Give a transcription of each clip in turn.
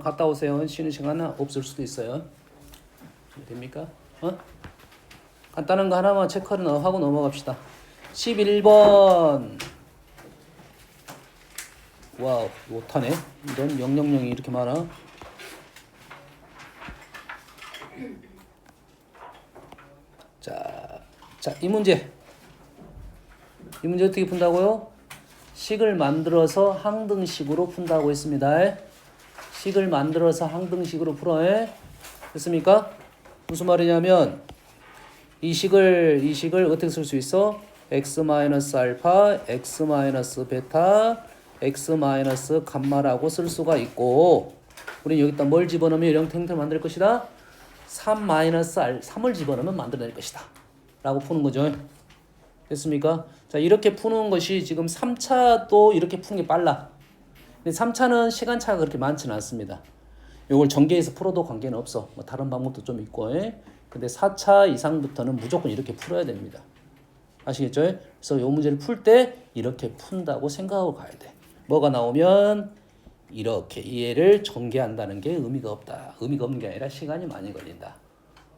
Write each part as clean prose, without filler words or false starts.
갔다 오세요. 쉬는 시간은 없을 수도 있어요. 됩니까? 간단한 거 하나만 체크를 하고 넘어갑시다. 11번. 와우, 못하네. 이런 000이 이렇게 많아. 자, 이 문제. 이 문제 어떻게 푼다고요? 식을 만들어서 항등식으로 푼다고 했습니다. 식을 만들어서 항등식으로 풀어. 됐습니까? 무슨 말이냐면 이 식을 어떻게 쓸 수 있어? x-알파, x-베타, x-감마라고 쓸 수가 있고, 우리는 여기다 뭘 집어넣으면 이런 형태를 만들 것이다? 3-3을 집어넣으면 만들어낼 것이다 라고 푸는 거죠. 됐습니까? 자, 이렇게 푸는 것이 지금 3차도 이렇게 푸는 게 빨라. 근데 3차는 시간차가 그렇게 많지는 않습니다. 이걸 전개해서 풀어도 관계는 없어. 뭐 다른 방법도 좀 있고. 근데 4차 이상부터는 무조건 이렇게 풀어야 됩니다. 아시겠죠? 그래서 이 문제를 풀 때 이렇게 푼다고 생각하고 가야 돼. 뭐가 나오면 이렇게 얘를 전개한다는 게 의미가 없다. 의미가 없는 게 아니라 시간이 많이 걸린다.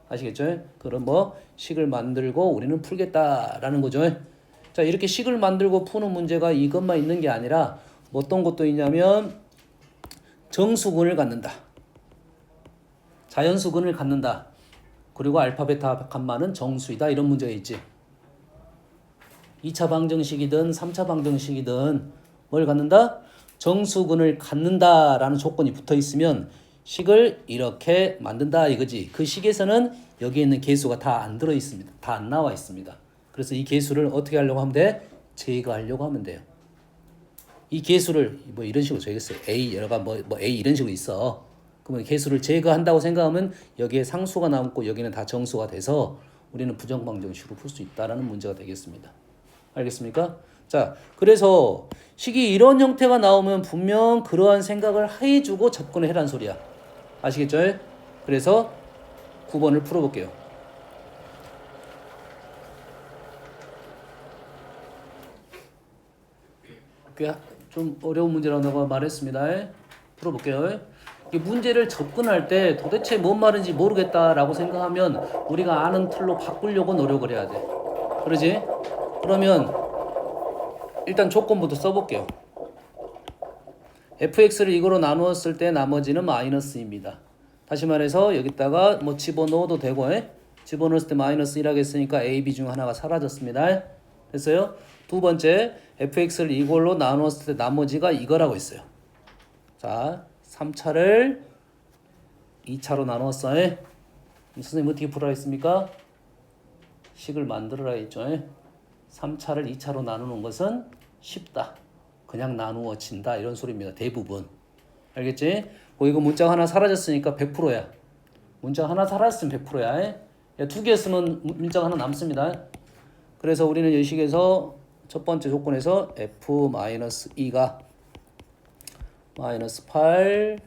아시겠죠? 그럼 뭐 식을 만들고 우리는 풀겠다라는 거죠. 자, 이렇게 식을 만들고 푸는 문제가 이것만 있는 게 아니라 어떤 것도 있냐면 정수근을 갖는다. 자연수근을 갖는다. 그리고 알파, 베타, 감마는 정수이다. 이런 문제가 있지. 2차 방정식이든 3차 방정식이든 뭘 갖는다? 정수근을 갖는다라는 조건이 붙어 있으면 식을 이렇게 만든다 이거지. 그 식에서는 여기에 있는 계수가 다 안 들어 있습니다. 다 안 나와 있습니다. 그래서 이 계수를 어떻게 하려고 하면 돼? 제거하려고 하면 돼요. 이 계수를 뭐 이런 식으로 적겠어요. A 여러가 뭐 A 이런 식으로 있어. 그러면 계수를 제거한다고 생각하면 여기에 상수가 남고 여기는 다 정수가 돼서 우리는 부정방정식으로 풀 수 있다라는 문제가 되겠습니다. 알겠습니까? 자, 그래서 식이 이런 형태가 나오면 분명 그러한 생각을 해주고 접근을 해란 소리야. 아시겠죠? 그래서 9번을 풀어볼게요. 꽤 좀 어려운 문제라고 내가 말했습니다. 풀어볼게요. 이 문제를 접근할 때 도대체 뭔 말인지 모르겠다라고 생각하면 우리가 아는 틀로 바꾸려고 노력을 해야 돼. 그러지? 그러면 일단 조건부터 써볼게요. fx를 이거로 나누었을 때 나머지는 마이너스입니다. 다시 말해서 여기다가 뭐 집어넣어도 되고, 집어넣었을 때 마이너스 1 하겠으니까 a, b 중 하나가 사라졌습니다. 됐어요? 두 번째, fx를 이걸로 나누었을 때 나머지가 이거라고 했어요. 자, 3차를 2차로 나누었어요. 선생님 어떻게 풀어야 했습니까? 식을 만들어라 했죠. 3차를 2차로 나누는 것은 쉽다. 그냥 나누어진다. 이런 소리입니다. 대부분. 알겠지? 이거 문자가 하나 사라졌으니까 100%야. 문자가 하나 사라졌으면 100%야. 두 개 쓰면 문자가 하나 남습니다. 그래서 우리는 이 식에서 첫 번째 조건에서 f-2가 마이너스 8,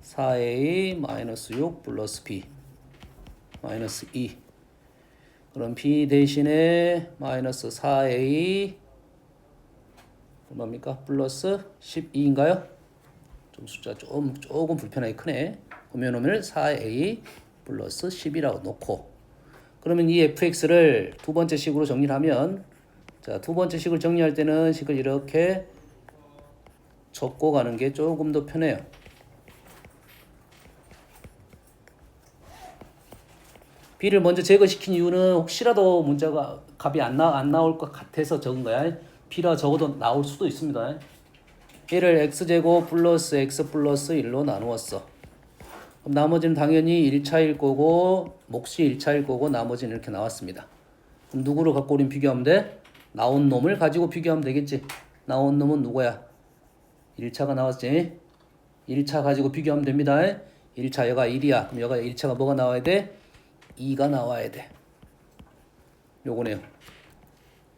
4a, 마이너스 6 플러스 b, 마이너스 2. 그럼 b 대신에 마이너스 4a 얼마입니까? 플러스 12인가요? 좀 숫자 조금 불편하게 크네. 보면은 4a 플러스 10이라고 놓고, 그러면 이 fx를 두 번째 식으로 정리를 하면, 자, 두 번째 식을 정리할 때는 식을 이렇게 접고 가는 게 조금 더 편해요. b를 먼저 제거시킨 이유는 혹시라도 문자가 값이 안 나올 것 같아서 적은 거야. b라 적어도 나올 수도 있습니다. 얘를 x제곱 플러스 x 플러스 1로 나누었어. 그럼 나머지는 당연히 1차일 거고 몫이 1차일 거고 나머지는 이렇게 나왔습니다. 그럼 누구를 갖고 우린 비교하면 돼? 나온 놈을 가지고 비교하면 되겠지. 나온 놈은 누구야? 1차가 나왔지. 1차 가지고 비교하면 됩니다. 1차 얘가 1이야. 그럼 얘가 1차가 뭐가 나와야 돼? 2가 나와야 돼. 요거네요.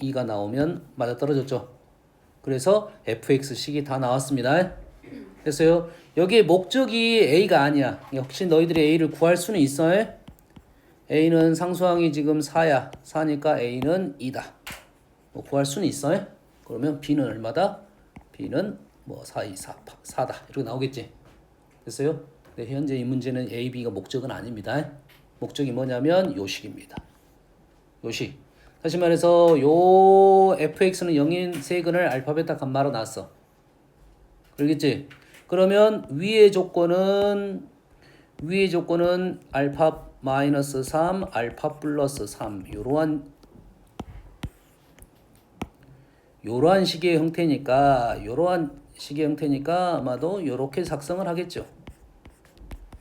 2가 나오면 맞아떨어졌죠. 그래서 fx식이 다 나왔습니다. 됐어요? 여기에 목적이 a가 아니야. 혹시 너희들이 a를 구할 수는 있어. a는 상수항이 지금 4야. 4니까 a는 2다. 뭐 구할 수는 있어. 그러면 b는 얼마다? b는 뭐 4, 2, 4, 4다. 이렇게 나오겠지. 됐어요? 근데 현재 이 문제는 A, B가 목적은 아닙니다. 목적이 뭐냐면 요식입니다. 요식. 다시 말해서 요 fx는 0인 세근을 알파 베타 감마로 놨어. 그러겠지? 그러면 위의 조건은 알파 마이너스 3, 알파 플러스 3 요러한 식의 형태니까 아마도 요렇게 작성을 하겠죠.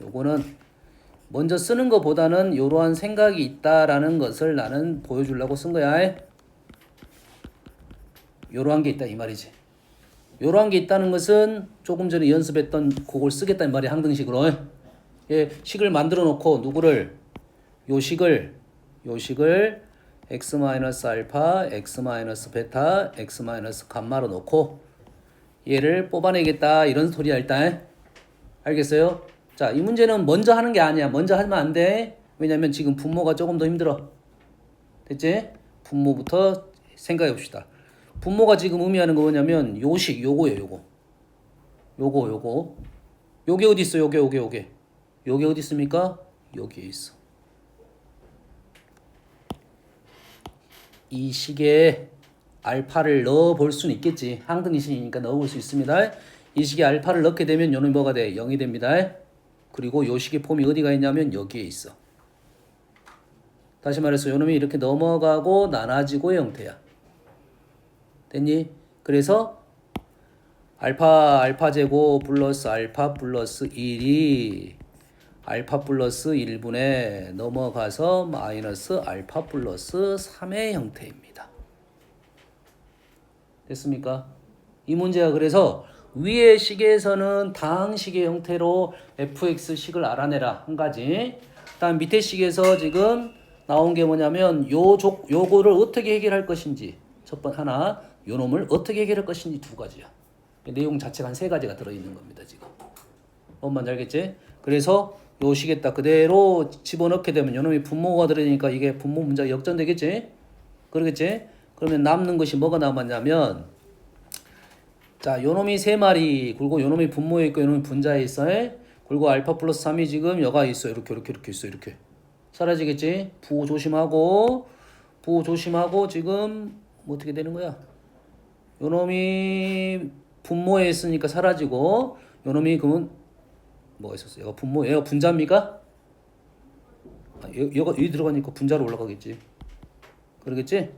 요거는 먼저 쓰는 것보다는 요러한 생각이 있다라는 것을 나는 보여주려고 쓴 거야. 요러한 게 있다 이 말이지. 요러한 게 있다는 것은 조금 전에 연습했던 그걸 쓰겠다는 말이야. 항등식으로. 예, 식을 만들어 놓고 누구를 요 식을 x-알파, x-베타, x-감마로 놓고 얘를 뽑아내겠다 이런 소리야 일단. 알겠어요? 자, 이 문제는 먼저 하는 게 아니야. 먼저 하면 안 돼. 왜냐면 지금 분모가 조금 더 힘들어. 됐지? 분모부터 생각해 봅시다. 분모가 지금 의미하는 거 뭐냐면 요식 요거예요. 요거. 요게 어디 있어? 요게 어디 있습니까? 여기에 있어. 이 식에 알파를 넣어 볼 수는 있겠지. 항등식이니까 넣어 볼 수 있습니다. 이 식에 알파를 넣게 되면 요는 뭐가 돼? 0이 됩니다. 그리고 요 식의 폼이 어디가 있냐면 여기에 있어. 다시 말해서 요 놈이 이렇게 넘어가고 나눠지고의 형태야. 됐니? 그래서 알파 제곱 플러스 알파 플러스 1이 알파 플러스 1분에 넘어가서 마이너스 알파 플러스 3의 형태입니다. 됐습니까? 이 문제가 그래서 위의 식에서는 다항식의 형태로 fx식을 알아내라 한 가지. 다음 밑에 식에서 지금 나온 게 뭐냐면 요거를 어떻게 해결할 것인지 첫 번 하나, 요 놈을 어떻게 해결할 것인지 두 가지야. 내용 자체가 한 세 가지가 들어있는 겁니다 지금. 뭔 알겠지? 그래서 요 식에다 그대로 집어넣게 되면 요 놈이 분모가 들어있으니까 이게 분모 문제가 역전되겠지? 그러겠지? 그러면 남는 것이 뭐가 남았냐면 자, 요놈이 세 마리, 그리고 요놈이 분모에 있고 요놈이 분자에 있어. 그리고 알파 플러스 3이 지금 여가 있어. 이렇게 있어. 이렇게. 사라지겠지? 부호 조심하고 지금 뭐 어떻게 되는 거야? 요놈이 분모에 있으니까 사라지고 요놈이 그러면 뭐가 있었어? 얘가 분자입니까? 얘가 여기 들어가니까 분자로 올라가겠지. 그러겠지?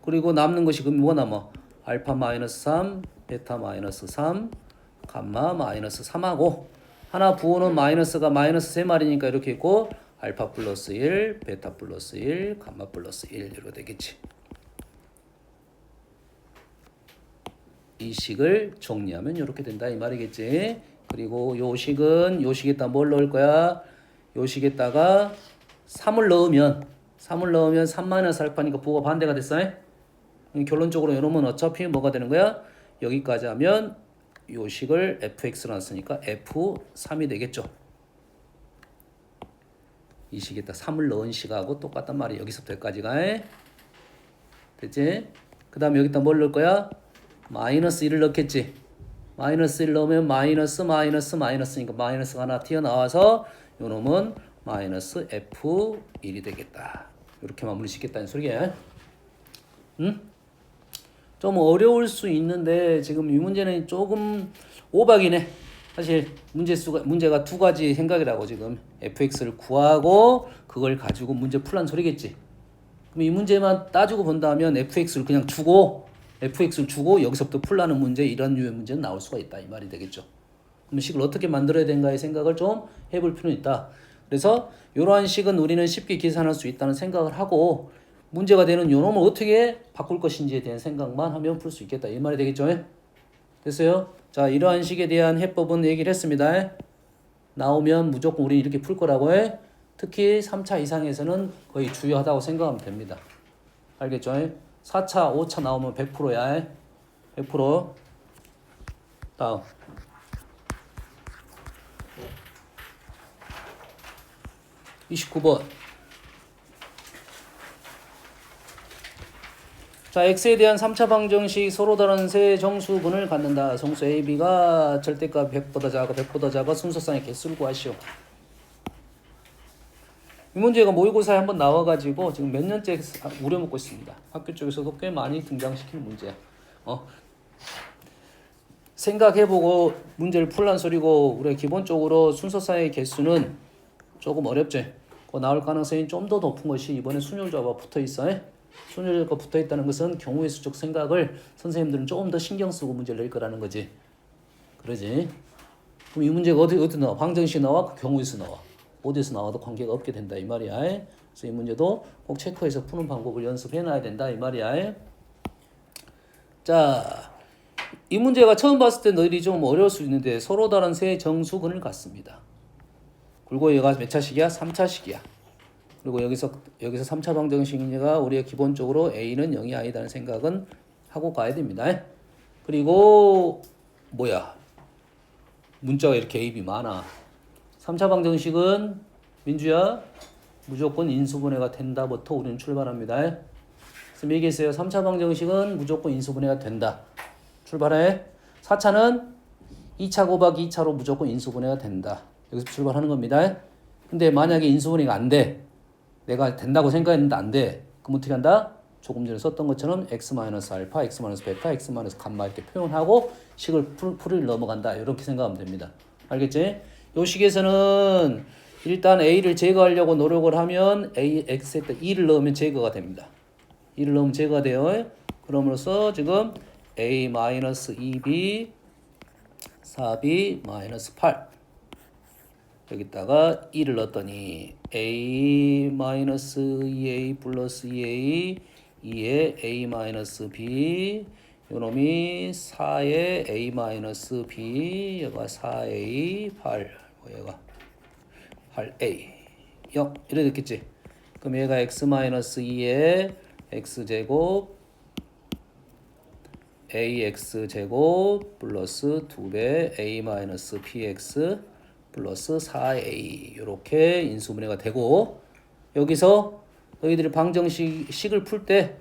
그리고 남는 것이 그럼 뭐가 남아? 알파 마이너스 3, 베타 마이너스 3, 감마 마이너스 3하고 하나 부호는 마이너스가 마이너스 3마리니까 이렇게 있고 알파 플러스 1, 베타 플러스 1, 감마 플러스 1 이렇게 되겠지. 이 식을 정리하면 이렇게 된다 이 말이겠지. 그리고 요 식에다 뭘 넣을 거야? 요 식에다가 3을 넣으면 3 마이너스 알파니까 부호가 반대가 됐어. 결론적으로 이러면 어차피 뭐가 되는 거야? 여기까지 하면 요 식을 fx로 놨으니까 f3이 되겠죠. 이 식에다 3을 넣은 식하고 똑같단 말이야. 여기서부터 여기까지가. 됐지? 그 다음에 여기다 뭘 넣을 거야? 마이너스 1을 넣겠지. 마이너스 1 넣으면 마이너스니까 마이너스가 하나 튀어나와서 요 놈은 마이너스 f1이 되겠다. 이렇게 마무리 짓겠다는 소리야. 응? 좀 어려울 수 있는데 지금 이 문제는 조금 오박이네. 사실 문제가 두 가지 생각이라고 지금 fx를 구하고 그걸 가지고 문제 풀란 소리겠지. 그럼 이 문제만 따지고 본다면 fx를 주고 여기서부터 풀라는 문제 이런 류의 문제는 나올 수가 있다 이 말이 되겠죠. 그럼 식을 어떻게 만들어야 되는가의 생각을 좀 해볼 필요는 있다. 그래서 이러한 식은 우리는 쉽게 계산할 수 있다는 생각을 하고 문제가 되는 요 놈을 어떻게 바꿀 것인지에 대한 생각만 하면 풀 수 있겠다 이 말이 되겠죠. 됐어요? 자, 이러한 식에 대한 해법은 얘기를 했습니다. 나오면 무조건 우리 이렇게 풀 거라고 해. 특히 3차 이상에서는 거의 주요하다고 생각하면 됩니다. 알겠죠? 4차, 5차 나오면 100%야. 100%. 다음. (29번) 자, x에 대한 3차 방정식 서로 다른 세 정수분을 갖는다. 정수 a, b가 절대값 100보다 작아, 100보다 작아 순서상의 개수를 구하시오. 이 문제가 모의고사에 한번 나와가지고 지금 몇 년째 우려먹고 있습니다. 학교 쪽에서도 꽤 많이 등장시키는 문제야. 생각해보고 문제를 풀란 소리고, 우리가 기본적으로 순서상의 개수는 조금 어렵지. 그거 나올 가능성이 좀 더 높은 것이 이번에 순열자가 붙어있어. 순열자가 붙어있다는 것은 경우의 수적 생각을 선생님들은 조금 더 신경 쓰고 문제를 낼 거라는 거지. 그러지? 그럼 이 문제가 어디 나와? 방정식 나와? 경우의 수 나와? 어디서 나와도 관계가 없게 된다 이 말이야. 그래서 이 문제도 꼭 체크해서 푸는 방법을 연습해 놔야 된다 이 말이야. 자, 이 문제가 처음 봤을 때 너희들이 좀 어려울 수 있는데 서로 다른 세 정수근을 갖습니다. 그리고 얘가 몇 차식이야? 3차식이야. 그리고 여기서 3차 방정식이니까 우리가 기본적으로 A는 0이 아니다는 생각은 하고 가야 됩니다. 그리고 뭐야? 문자가 이렇게 A, B 많아. 3차 방정식은 민주야 무조건 인수분해가 된다부터 우리는 출발합니다. 그래서 얘기했어요. 3차 방정식은 무조건 인수분해가 된다. 출발해. 4차는 2차 곱하기 2차로 무조건 인수분해가 된다. 여기서 출발하는 겁니다. 근데 만약에 인수분해가 안 돼. 내가 된다고 생각했는데 안 돼. 그럼 어떻게 한다? 조금 전에 썼던 것처럼 x-알파, x-베타, x-감마 이렇게 표현하고 식을 풀이를 넘어간다. 이렇게 생각하면 됩니다. 알겠지? 이 식에서는 일단 a를 제거하려고 노력을 하면 a, x에다 2를 넣으면 제거가 됩니다. 2를 넣으면 제거가 돼요. 그럼으로써 지금 a-2b 4b-8 여기다가 2를 넣었더니 a-2a 플러스 2a 2에 a-b 요놈이 4에 a-b 얘가 4a 8 얘가 8a 0 이래 됐겠지. 그럼 얘가 x-2에 x제곱 ax제곱 플러스 2배 a-px 플러스 4a 이렇게 인수분해가 되고, 여기서 너희들이 방정식을 풀 때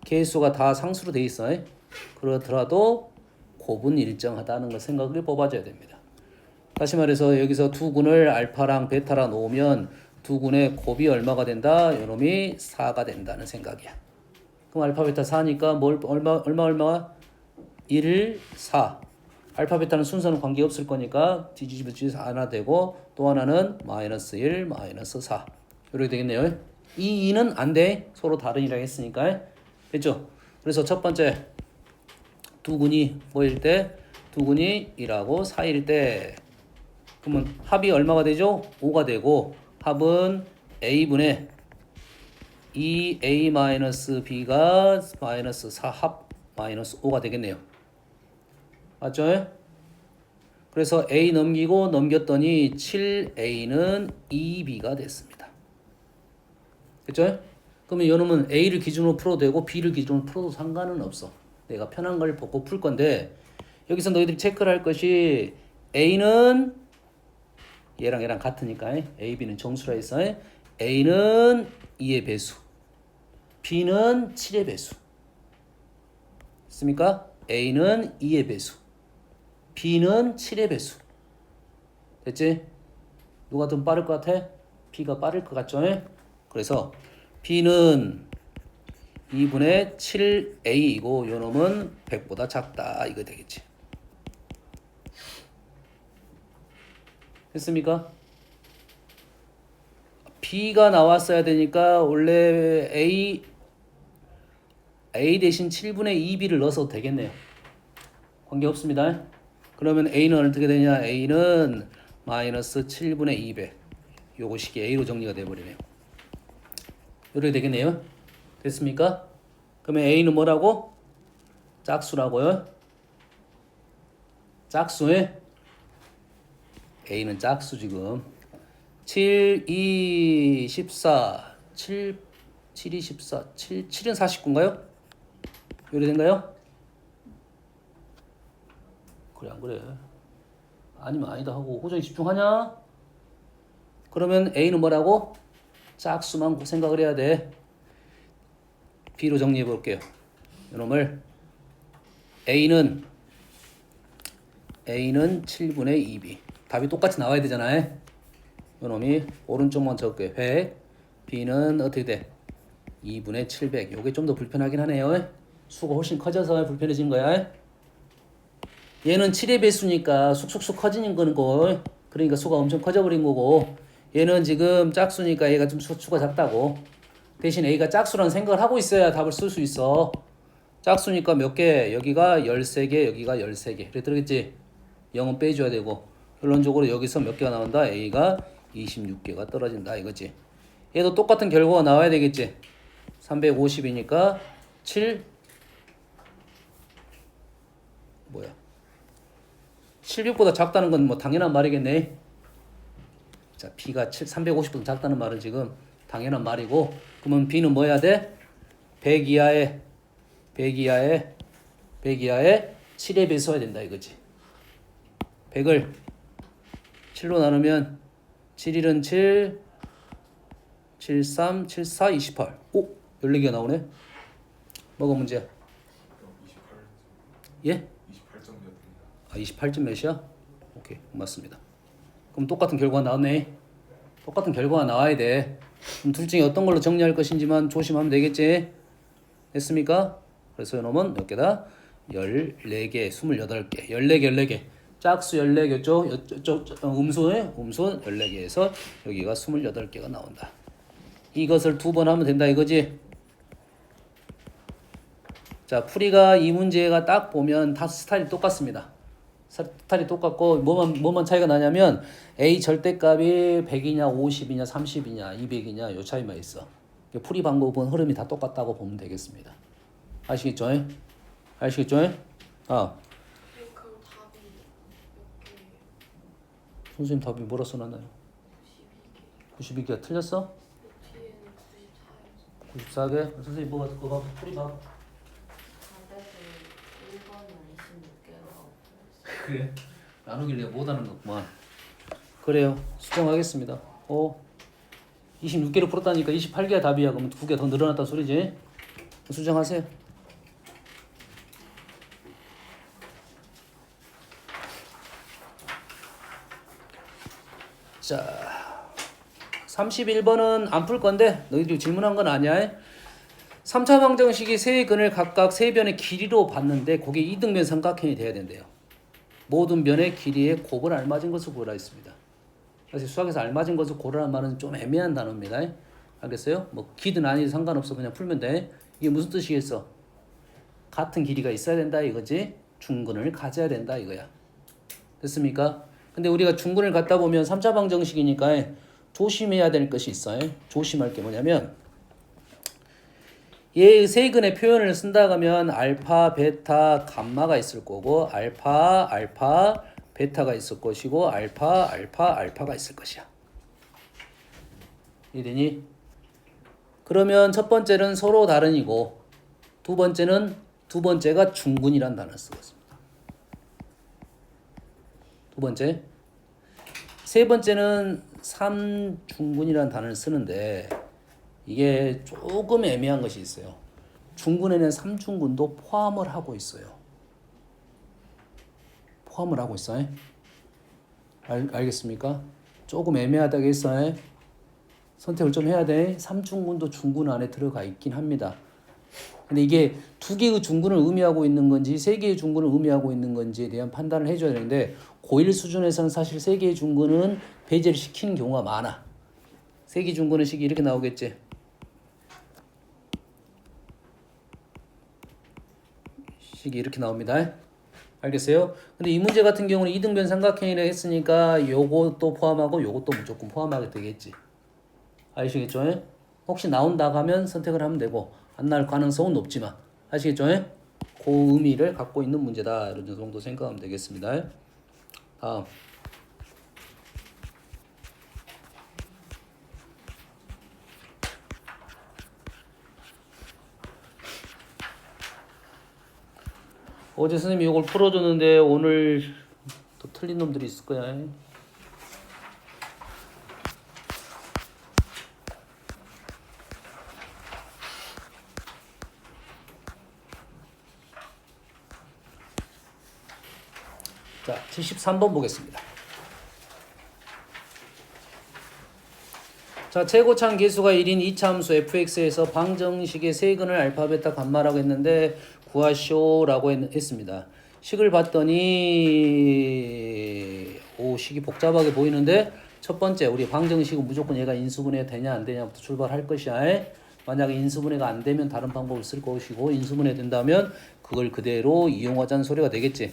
개수가 다 상수로 돼 있어. 그렇더라도 곱은 일정하다는 걸 생각을 뽑아줘야 됩니다. 다시 말해서 여기서 두 군을 알파랑 베타랑 놓으면 두 군의 곱이 얼마가 된다? 이놈이 4가 된다는 생각이야. 그럼 알파 베타 4니까 얼마 1, 4. 알파 베타는 순서는 관계없을 거니까 뒤집어져서 하나 되고, 또 하나는 마이너스 1, 마이너스 4 이렇게 되겠네요. 이 2는 안 돼. 서로 다른이라고 했으니까. 됐죠? 그래서 첫 번째 두 군이 뭐일 때? 두 군이 1하고 4일 때 그러면 합이 얼마가 되죠? 5가 되고, 합은 a분의 2a-b가 마이너스 4합 마이너스 5가 되겠네요. 맞죠? 그래서 a 넘겼더니 7a는 2b가 됐습니다. 그렇죠? 그러면 이놈은 a를 기준으로 풀어도 되고 b를 기준으로 풀어도 상관은 없어. 내가 편한 걸 보고 풀 건데, 여기서 너희들이 체크를 할 것이 a는 얘랑 같으니까 a, b는 정수라 했어. a는 2의 배수, b는 7의 배수. 있습니까? a는 2의 배수, b는 7의 배수. 됐지? 누가 더 빠를 것 같아? b가 빠를 것 같죠? 그래서 b는 2분의 7a이고 요놈은 100보다 작다 이거 되겠지. 됐습니까? b가 나왔어야 되니까 원래 a 대신 7분의 2b를 넣어서 되겠네요. 관계없습니다. 그러면 a는 어떻게 되냐? a는 마이너스 7분의 2배. 요것이 a로 정리가 돼버리네요. 이렇게 되겠네요. 됐습니까? 그러면 a는 뭐라고? 짝수라고요. 짝수에 a는 짝수 지금 7, 2, 14 7, 2, 14 7, 7은 49인가요? 이렇게 된가요? 그래 안 그래? 아니면 아니다 하고 호정이 집중하냐? 그러면 a는 뭐라고? 짝수만 생각을 해야 돼. B로 정리해 볼게요. 이놈을 A는 7분의 2B. 답이 똑같이 나와야 되잖아요. 이놈이 오른쪽만 적을게요. 100. B는 어떻게 돼? 2분의 700. 요게 좀 더 불편하긴 하네요. 수가 훨씬 커져서 불편해진 거야. 얘는 7의 배수니까 쑥쑥쑥 커지는 거고, 그러니까 수가 엄청 커져버린 거고, 얘는 지금 짝수니까 얘가 좀 수가 작다고. 대신 A가 짝수라는 생각을 하고 있어야 답을 쓸 수 있어. 짝수니까 몇 개? 여기가 13개, 여기가 13개. 그래 들었겠지? 0은 빼줘야 되고, 결론적으로 여기서 몇 개가 나온다? A가 26개가 떨어진다 이거지. 얘도 똑같은 결과가 나와야 되겠지? 350이니까 7 뭐야? 76보다 작다는 건 뭐 당연한 말이겠네. 자, B가 350보다 작다는 말은 지금 당연한 말이고, 그러면 B는 뭐 해야 돼? 100 이하에 7에 배수해야 된다 이거지. 100을 7로 나누면 7일은 7, 73, 74, 28. 오, 14개가 나오네. 뭐가 문제야? 28. 예? 28점 몇입니다. 아, 28점 몇이야? 오케이, 맞습니다. 그럼 똑같은 결과가 나왔네. 똑같은 결과가 나와야 돼. 그럼 둘 중에 어떤 걸로 정리할 것인지만 조심하면 되겠지? 됐습니까? 그래서 이놈은 몇 개다? 14개, 28개. 14개. 짝수 14개죠? 음수에 음수 14개에서 여기가 28개가 나온다. 이것을 두 번 하면 된다 이거지? 자, 풀이가 이 문제가 딱 보면 다 스타일이 똑같습니다. 스타일이 똑같고 뭐만 차이가 나냐면 A 절대값이 100이냐 50이냐 30이냐 200이냐 요 차이만 있어. 풀이 방법은 흐름이 다 똑같다고 보면 되겠습니다. 아시겠죠? 아시겠죠? 아. 그럼 답이 몇 개예요? 선생님 답이 뭐라 써놨나요? 92개가 틀렸어? 뒤에는 94예요. 94개? 선생님 뭐가 그거 봐. 풀이 봐. 답에서 1번은 26개가 그래. 나누길래 못하는 거구만. 그래요. 수정하겠습니다. 26개를 풀었다니까 28개가 답이야. 그러면 2개 더 늘어났다 소리지. 수정하세요. 자, 31번은 안 풀 건데 너희들이 질문한 건 아니야. 3차 방정식이 세 근을 각각 세 변의 길이로 봤는데 그게 이등변 삼각형이 돼야 된대요. 모든 변의 길이에 곱을 알맞은 것을 구하라 했습니다. 사실 수학에서 알맞은 것을 고르라는 말은 좀 애매한 단어입니다. 알겠어요? 뭐 기든 아니든 상관없어. 그냥 풀면 돼. 이게 무슨 뜻이겠어? 같은 길이가 있어야 된다 이거지. 중근을 가져야 된다 이거야. 됐습니까? 근데 우리가 중근을 갖다 보면 3차 방정식이니까 조심해야 될 것이 있어요. 조심할 게 뭐냐면 얘의 세근의 표현을 쓴다 하면 알파, 베타, 감마가 있을 거고 알파, 베타가 있을 것이고 알파가 있을 것이야. 이해되니? 그러면 첫 번째는 서로 다른이고 두 번째가 중근이란 단어를 쓰고 있습니다. 두 번째. 세 번째는 3중근이라는 단어를 쓰는데 이게 조금 애매한 것이 있어요. 중근에는 3중근도 포함을 하고 있어요. 포함을 하고 있어요. 알겠습니까? 조금 애매하다고 했어요. 선택을 좀 해야 돼. 3중근도 중근 안에 들어가 있긴 합니다. 근데 이게 두 개의 중근을 의미하고 있는 건지 세 개의 중근을 의미하고 있는 건지에 대한 판단을 해줘야 되는데 고1 수준에서는 사실 세 개의 중근은 배제를 시키는 경우가 많아. 세 개 중근의 식이 이렇게 나오겠지. 식이 이렇게 나옵니다. 알겠어요? 근데 이 문제 같은 경우는 이등변 삼각형이라 했으니까 요것도 포함하고 요것도 무조건 포함하게 되겠지. 아시겠죠? 혹시 나온다고 하면 선택을 하면 되고 안 나올 가능성은 높지만 아시겠죠? 그 의미를 갖고 있는 문제다. 이런 정도 생각하면 되겠습니다. 다음. 어제 선생님이 이걸 풀어줬는데 오늘 또 틀린 놈들이 있을 거야. 자, 73번 보겠습니다. 자, 최고참 계수가 1인 2차 함수 fx에서 방정식의 세근을 알파, 베타, 감마라고 했는데 구하쇼라고 했습니다. 식을 봤더니 식이 복잡하게 보이는데 첫 번째 우리 방정식은 무조건 얘가 인수분해 되냐 안 되냐부터 출발할 것이야. 만약에 인수분해가 안 되면 다른 방법을 쓸 것이고 인수분해 된다면 그걸 그대로 이용하자는 소리가 되겠지.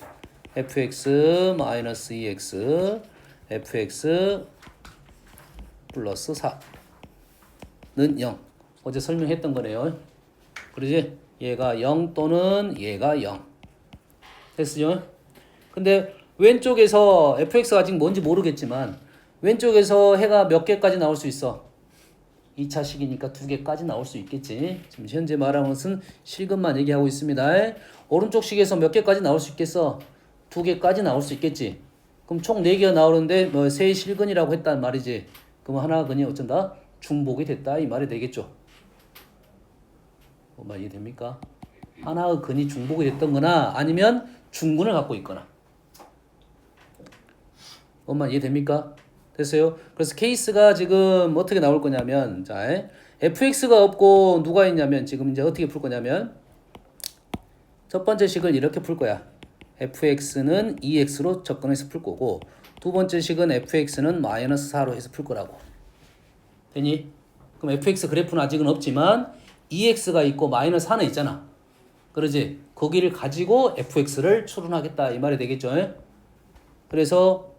fx 마이너스 2x fx 플러스 4는 0. 어제 설명했던 거네요. 그러지? 얘가 0 또는 얘가 0. 됐어요? 근데 왼쪽에서 fx가 아직 뭔지 모르겠지만 왼쪽에서 해가 몇 개까지 나올 수 있어? 2차식이니까 2개까지 나올 수 있겠지. 지금 현재 말하는 것은 실근만 얘기하고 있습니다. 오른쪽 식에서 몇 개까지 나올 수 있겠어? 2개까지 나올 수 있겠지. 그럼 총 4개가 나오는데 뭐 세 실근이라고 했단 말이지. 그럼 하나 근이 어쩐다? 중복이 됐다 이 말이 되겠죠. 말 이해됩니까? 하나의 근이 중복이 됐던 거나 아니면 중근을 갖고 있거나. 엄마 이해됩니까? 됐어요? 그래서 케이스가 지금 어떻게 나올 거냐면 자, fx가 없고 누가 있냐면 지금 이제 어떻게 풀 거냐면 첫 번째 식을 이렇게 풀 거야. fx는 2x로 접근해서 풀 거고 두 번째 식은 fx는 마이너스 4로 해서 풀 거라고. 되니? 그럼 fx 그래프는 아직은 없지만 2x가 있고 마이너스 4는 있잖아. 그러지? 거기를 가지고 fx를 추론하겠다 이 말이 되겠죠? 그래서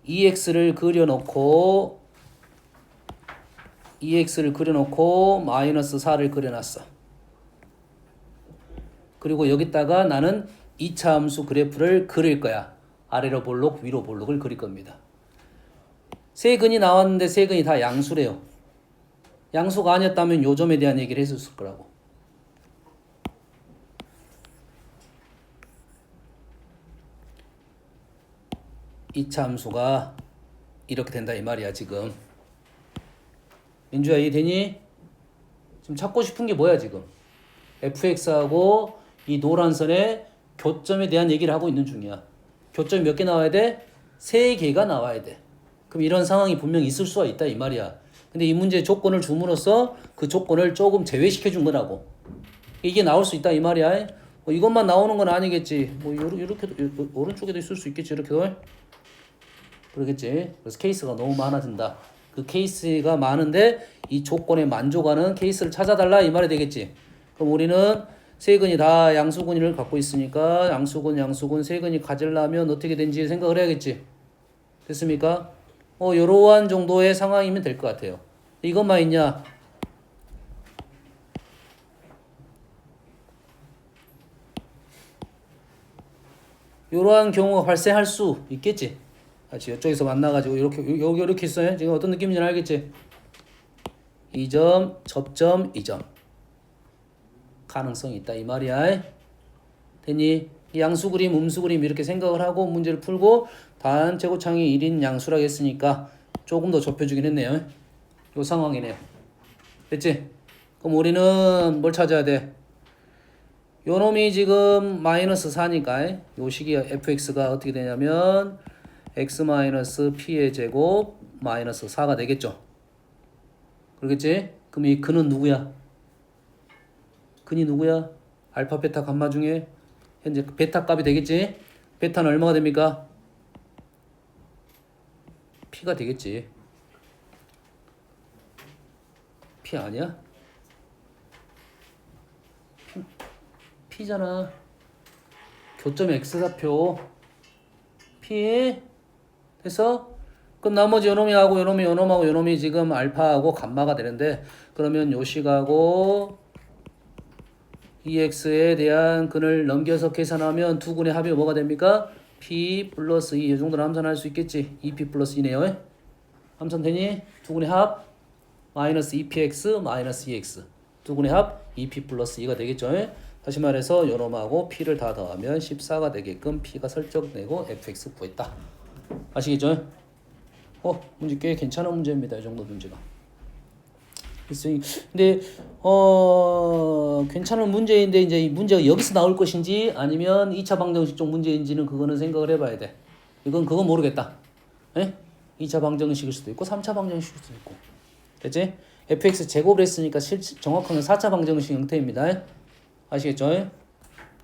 2x를 그려놓고 마이너스 4를 그려놨어. 그리고 여기다가 나는 2차 함수 그래프를 그릴 거야. 아래로 볼록 위로 볼록을 그릴 겁니다. 세 근이 나왔는데 세 근이 다 양수래요. 양수가 아니었다면 요 점에 대한 얘기를 했었을 거라고. 이차 함수가 이렇게 된다 이 말이야 지금. 민주야 이해되니? 지금 찾고 싶은 게 뭐야 지금? fx하고 이 노란 선의 교점에 대한 얘기를 하고 있는 중이야. 교점이 몇 개 나와야 돼? 3개가 나와야 돼. 그럼 이런 상황이 분명히 있을 수가 있다 이 말이야. 근데 이 문제의 조건을 줌으로써 그 조건을 조금 제외시켜 준 거라고. 이게 나올 수 있다 이 말이야. 뭐 이것만 나오는 건 아니겠지. 뭐 이렇게도 오른쪽에도 있을 수 있겠지 이렇게도. 그러겠지. 그래서 케이스가 너무 많아진다. 그 케이스가 많은데 이 조건에 만족하는 케이스를 찾아달라 이 말이 되겠지. 그럼 우리는 세 근이 다 양수근을 갖고 있으니까 양수근 세 근이 가지려면 어떻게 된지 생각을 해야겠지. 됐습니까? 요러한 정도의 상황이면 될 것 같아요. 이것만 있냐? 요러한 경우가 발생할 수 있겠지. 같이 이쪽에서 만나가지고 이렇게 있어요. 지금 어떤 느낌인지 알겠지? 이 점, 접점, 이 점. 가능성이 있다 이 말이야. 됐니? 양수 그림, 음수 그림 이렇게 생각을 하고 문제를 풀고 단최고창이 1인 양수라고 했으니까 조금 더 좁혀주긴 했네요. 요 상황이네요. 됐지? 그럼 우리는 뭘 찾아야 돼? 요 놈이 지금 마이너스 4니까 요 식이 fx가 어떻게 되냐면 x 마이너스 p의 제곱 마이너스 4가 되겠죠. 그러겠지? 그럼 이 근은 누구야? 근이 누구야? 알파, 베타, 감마 중에 현재 베타 값이 되겠지? 베타는 얼마가 됩니까? p가 되겠지. p 아니야? p잖아. 교점 x좌표 p 됐어? 그럼 나머지 요놈이 하고 요놈이 지금 알파하고 감마가 되는데 그러면 요 식하고 2x에 대한 근을 넘겨서 계산하면 두 근의 합이 뭐가 됩니까? p 플러스 2 이 정도는 함산할 수 있겠지. 2p 플러스 2네요. 함산 되니? 두 근의 합 마이너스 2px 마이너스 2x 두 근의 합 2p 플러스 2가 되겠죠. 다시 말해서 요놈하고 p를 다 더하면 14가 되게끔 p가 설정되고 fx 구했다. 아시겠죠? 문제 꽤 괜찮은 문제입니다. 이 정도 문제가. 근데 괜찮은 문제인데 이제 이 문제가 여기서 나올 것인지 아니면 2차 방정식 쪽 문제인지는 그거는 생각을 해봐야 돼. 그건 모르겠다. 예? 2차 방정식일 수도 있고 3차 방정식일 수도 있고. 됐지? fx 제곱을 했으니까 정확하게 4차 방정식 형태입니다. 아시겠죠?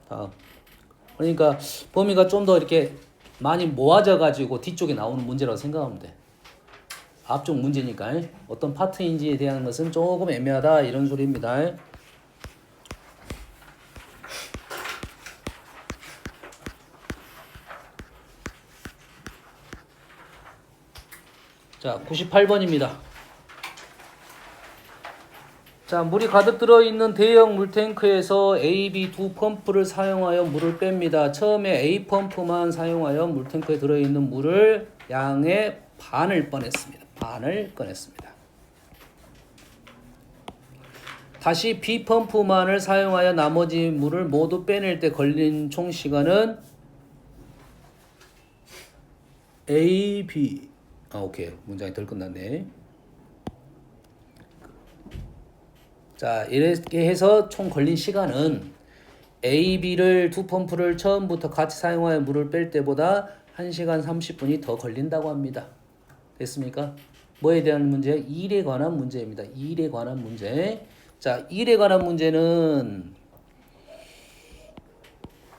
다음. 그러니까 범위가 좀 더 이렇게 많이 모아져 가지고 뒤쪽에 나오는 문제라고 생각하면 돼. 앞쪽 문제니까 어떤 파트인지에 대한 것은 조금 애매하다 이런 소리입니다. 자, 98번입니다. 자, 물이 가득 들어있는 대형 물탱크에서 A, B 두 펌프를 사용하여 물을 뺍니다. 처음에 A 펌프만 사용하여 물탱크에 들어있는 물을 양의 반을 꺼냈습니다. 다시 B 펌프만을 사용하여 나머지 물을 모두 빼낼 때 걸린 총 시간은 A, B. 오케이. 문장이 덜 끝났네. 자, 이렇게 해서 총 걸린 시간은 A, B를 두 펌프를 처음부터 같이 사용하여 물을 뺄 때보다 1시간 30분이 더 걸린다고 합니다. 됐습니까? 뭐에 대한 문제? 일에 관한 문제입니다. 일에 관한 문제. 자, 일에 관한 문제는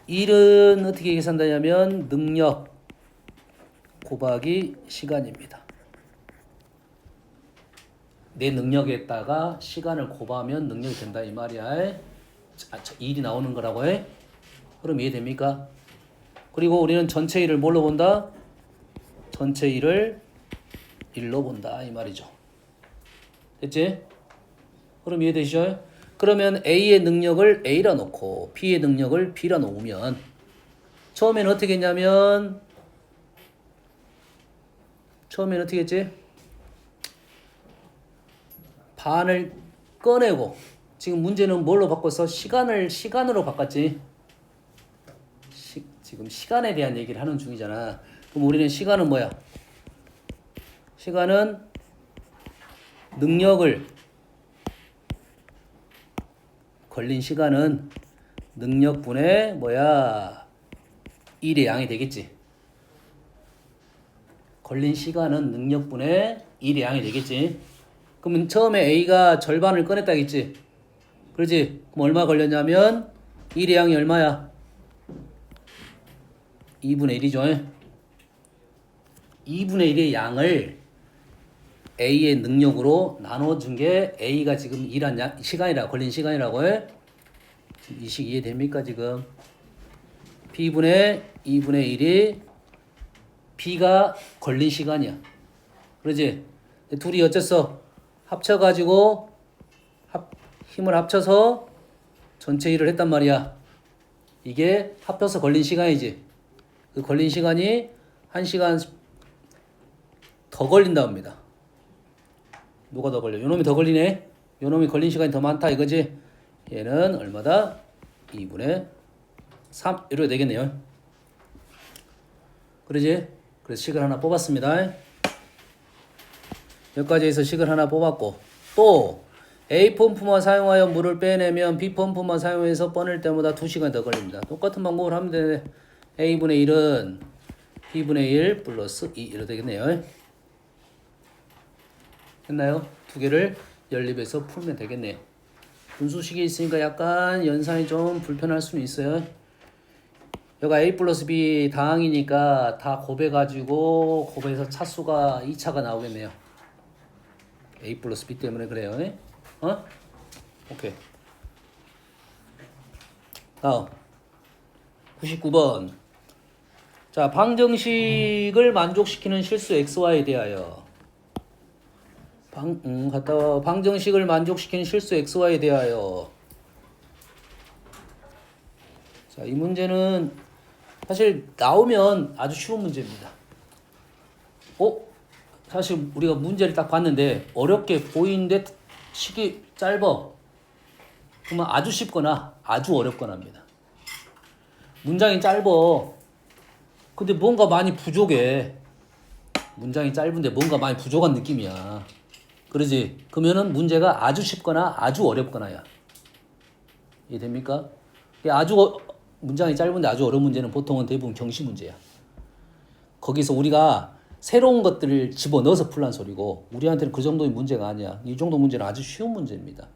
일은 어떻게 계산되냐면 능력 곱하기 시간입니다. 내 능력에다가 시간을 곱하면 능력이 된다 이 말이야. 일이 나오는 거라고 해. 그럼 이해됩니까? 그리고 우리는 전체 일을 뭘로 본다? 전체 일을 1로 본다 이 말이죠. 됐지? 그럼 이해되시죠? 그러면 A의 능력을 A라 놓고 B의 능력을 B라 놓으면 처음에는 어떻게 했냐면 어떻게 했지? 반을 꺼내고 지금 문제는 뭘로 바꿨어? 시간으로 바꿨지. 지금 시간에 대한 얘기를 하는 중이잖아. 그럼 우리는 시간은 뭐야? 시간은 능력을 걸린 시간은 능력분의 뭐야? 1의 양이 되겠지. 걸린 시간은 능력분의 1의 양이 되겠지. 그러면 처음에 A가 절반을 꺼냈다겠지. 그렇지? 그럼 얼마 걸렸냐면 1의 양이 얼마야? 2분의 1이죠. 2분의 1의 양을 A의 능력으로 나눠준 게 A가 지금 일한 시간이라 걸린 시간이라고 해. 이 식 이해됩니까 지금? B분의 2분의 1이 B가 걸린 시간이야. 그러지? 둘이 어쨌어? 합쳐가지고 힘을 합쳐서 전체 일을 했단 말이야. 이게 합쳐서 걸린 시간이지. 그 걸린 시간이 1시간 더 걸린다 합니다. 누가 더 걸려? 요놈이 더 걸리네. 요놈이 걸린 시간이 더 많다 이거지. 얘는 얼마다? 2분의 3 이렇게 되겠네요. 그러지? 그래서 식을 하나 뽑았습니다. 여기까지 해서 식을 하나 뽑았고 또 A 펌프만 사용하여 물을 빼내면 B 펌프만 사용해서 꺼낼 때마다 2시간 더 걸립니다. 똑같은 방법을 하면 되는데 A분의 1은 B분의 1 플러스 2 이렇게 되겠네요. 됐나요? 두 개를 연립해서 풀면 되겠네요. 분수식이 있으니까 약간 연산이 좀 불편할 수는 있어요. 여기가 A 플러스 B 다항이니까 다 곱해가지고 곱해서 차수가 2차가 나오겠네요. A 플러스 B 때문에 그래요. 오케이. 다음 99번. 자, 방정식을 만족시키는 실수 xy에 대하여 갔다 와. 방정식을 만족시키는 실수 xy에 대하여. 자, 이 문제는 사실 나오면 아주 쉬운 문제입니다. 사실 우리가 문제를 딱 봤는데 어렵게 보이는데 식이 짧아. 그러면 아주 쉽거나 아주 어렵거나 합니다. 문장이 짧아. 근데 뭔가 많이 부족해. 문장이 짧은데 뭔가 많이 부족한 느낌이야. 그러지? 그러면은 문제가 아주 쉽거나 아주 어렵거나야. 이해됩니까? 문장이 짧은데 아주 어려운 문제는 보통은 대부분 경시 문제야. 거기서 우리가 새로운 것들을 집어넣어서 풀란 소리고 우리한테는 그 정도의 문제가 아니야. 이 정도 문제는 아주 쉬운 문제입니다.